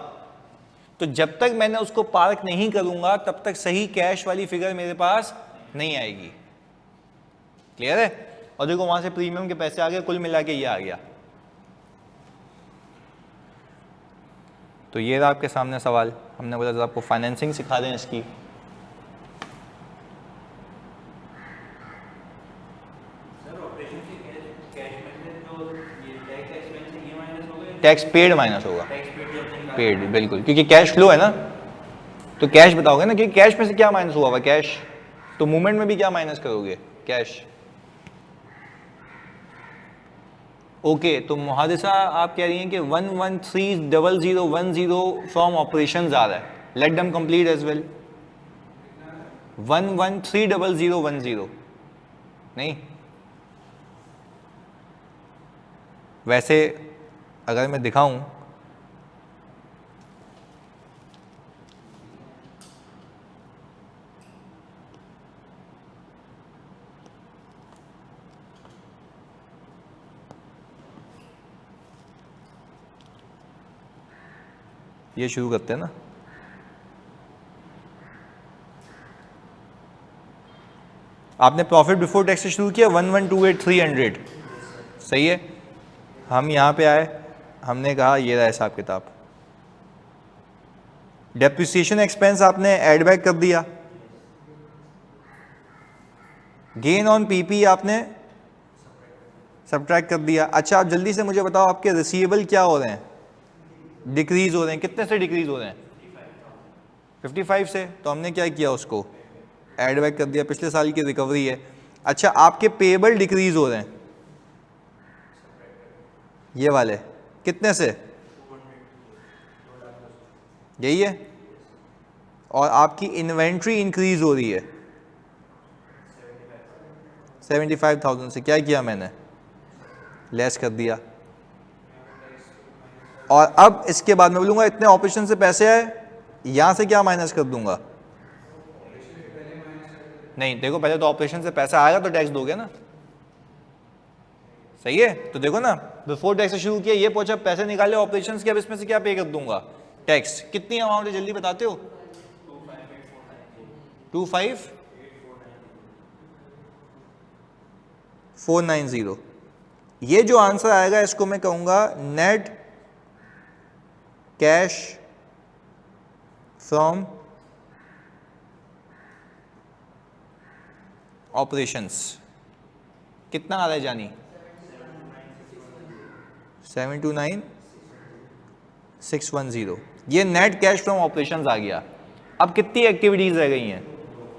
तो जब तक मैंने उसको पार्क नहीं करूंगा तब तक सही कैश वाली फिगर मेरे पास नहीं आएगी। क्लियर है? और देखो वहां से प्रीमियम के पैसे आ गए, कुल मिला के ये आ गया। तो ये रहा आपके सामने सवाल। हमने बोला था आपको फाइनेंसिंग सिखा दें इसकी। टैक्स पेड माइनस होगा, पेड बिल्कुल, क्योंकि कैश फ्लो है ना, तो कैश बताओगे ना, क्योंकि कैश में से क्या माइनस हुआ हुआ कैश, तो मूवमेंट में भी क्या माइनस करोगे? कैश। ओके तो मुहादिसा आप कह रही हैं कि 1130010 फ्रॉम ऑपरेशंस आ रहा है, let them complete as well. 1130010 नहीं, वैसे अगर मैं दिखाऊं ये शुरू करते हैं ना, आपने प्रॉफिट बिफोर टैक्स से शुरू किया 1128300, सही है। हम यहाँ पे आए, हमने कहा ये रहा हिसाब किताब, डेप्रिसिएशन एक्सपेंस आपने ऐड बैक कर दिया, गेन ऑन पीपी आपने सब्ट्रैक्ट कर दिया। अच्छा आप जल्दी से मुझे बताओ आपके रिसीवेबल क्या हो रहे हैं, डिक्रीज हो रहे हैं, कितने से डिक्रीज हो रहे हैं? 55 से। तो हमने क्या किया, उसको ऐड बैक कर दिया, पिछले साल की रिकवरी है। अच्छा आपके पेबल डिक्रीज हो रहे हैं, ये वाले कितने से, यही है। और आपकी इन्वेंट्री इंक्रीज हो रही है 75,000 से, क्या किया मैंने, लेस कर दिया। और अब इसके बाद मैं बोलूंगा इतने ऑपरेशन से पैसे आए, यहां से क्या माइनस कर दूंगा, नहीं देखो पहले तो ऑपरेशन से पैसा आएगा तो टैक्स दोगे ना, सही है। तो देखो ना बिफोर टैक्स से शुरू किया, ये पहुंचा पैसे निकाले ऑपरेशन के, अब इसमें से क्या पे कर दूंगा, टैक्स। कितनी अमाउंट है जल्दी बताते हो, 25490। ये जो आंसर आएगा इसको मैं कहूंगा नेट कैश फ्रॉम ऑपरेशंस। कितना आ रहा है जानी, 729610। ये नेट कैश फ्रॉम ऑपरेशंस आ गया। अब कितनी एक्टिविटीज रह गई हैं,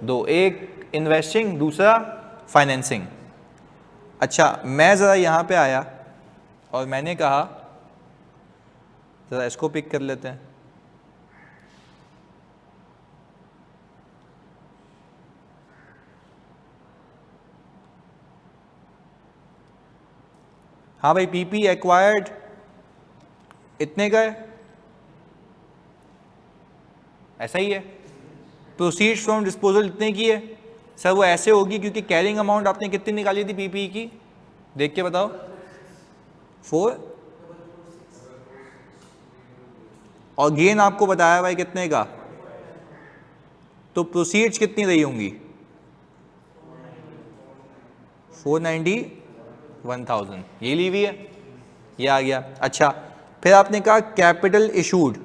दो, एक इन्वेस्टिंग, दूसरा फाइनेंसिंग। अच्छा मैं ज़रा यहाँ पे आया और मैंने कहा ज़रा इसको पिक कर लेते हैं, हाँ भाई पीपी एक्वायर्ड इतने का है, ऐसा ही है। प्रोसीड्स फ्रॉम डिस्पोजल इतने की है सर, वो ऐसे होगी क्योंकि कैरिंग अमाउंट आपने कितनी निकाली थी पीपी की, देख के बताओ, 4, और गेन आपको बताया भाई कितने का, तो प्रोसीड्स कितनी रही होंगी, 491,000, ये ली हुई है, ये आ गया। अच्छा फिर आपने कहा कैपिटल इशूड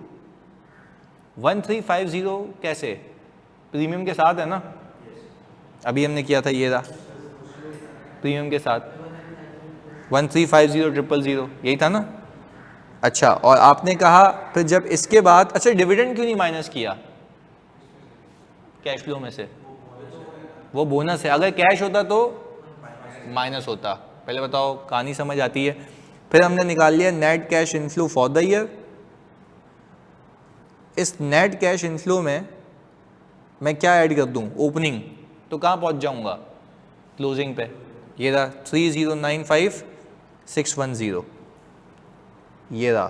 1350, कैसे, प्रीमियम के साथ है ना, अभी हमने किया था, ये रहा प्रीमियम के साथ 1350000, यही था ना। अच्छा और आपने कहा फिर जब इसके बाद, अच्छा डिविडेंड क्यों नहीं माइनस किया कैश फ्लो में से, वो बोनस है, अगर कैश होता तो माइनस होता। पहले बताओ कहानी समझ आती है। फिर हमने निकाल लिया net cash inflow for the year. इस नेट कैश इनफ्लो में मैं क्या ऐड कर दूं, ओपनिंग, तो कहाँ पहुंच जाऊंगा, क्लोजिंग पे, ये रहा 3095610, ये रहा।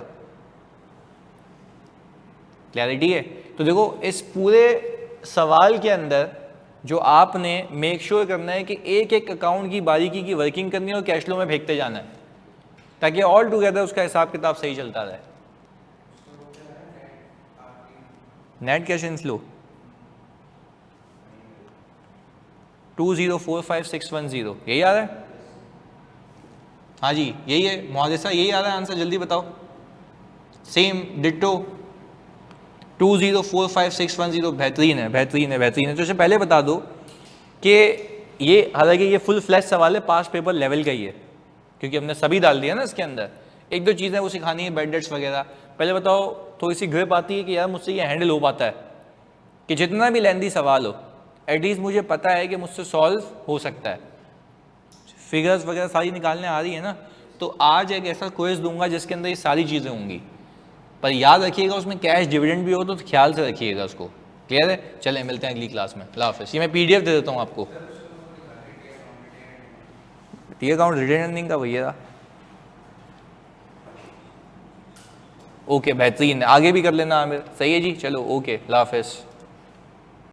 क्लैरिटी है। तो देखो इस पूरे सवाल के अंदर जो आपने मेक श्योर करना है कि एक एक अकाउंट की बारीकी की वर्किंग करनी है और कैश फ्लो में फेंकते जाना है, ताकि ऑल टुगेदर उसका हिसाब किताब सही चलता रहे। नेट कैश इनफ्लो 2045610, यही आ रहा है, हाँ जी यही है मुहादिसा, यही आ रहा है आंसर, जल्दी बताओ। सेम डिट्टो 2045610, बेहतरीन है बेहतरीन है बेहतरीन है। तो इससे पहले बता दो कि ये हालांकि ये फुल फ्लैश सवाल है, पास पेपर लेवल का ही है, क्योंकि हमने सभी डाल दिया ना इसके अंदर। एक दो चीज़ें वो सिखानी है, बैड डेट्स वगैरह। पहले बताओ थोड़ी सी ग्रिप आती है कि यार मुझसे ये हैंडल हो पाता है, कि जितना भी लेंदी सवाल हो एटलीस्ट मुझे पता है कि मुझसे सॉल्व हो सकता है। फिगर्स वगैरह सारी निकालने आ रही है ना, तो आज एक ऐसा क्विज दूंगा जिसके अंदर ये सारी चीज़ें होंगी, पर याद रखिएगा उसमें कैश डिविडेंड भी हो तो ख्याल से रखिएगा उसको। क्लियर है? चलें मिलते हैं अगली क्लास में। अल्लाह हाफ़िज़। ये मैं PDF दे देता हूँ आपको, टी अकाउंट रिटेन अर्निंग का भैया। ओके बेहतरीन, आगे भी कर लेना आमिर। सही है जी, चलो ओके, अल्लाह हाफ़िज़।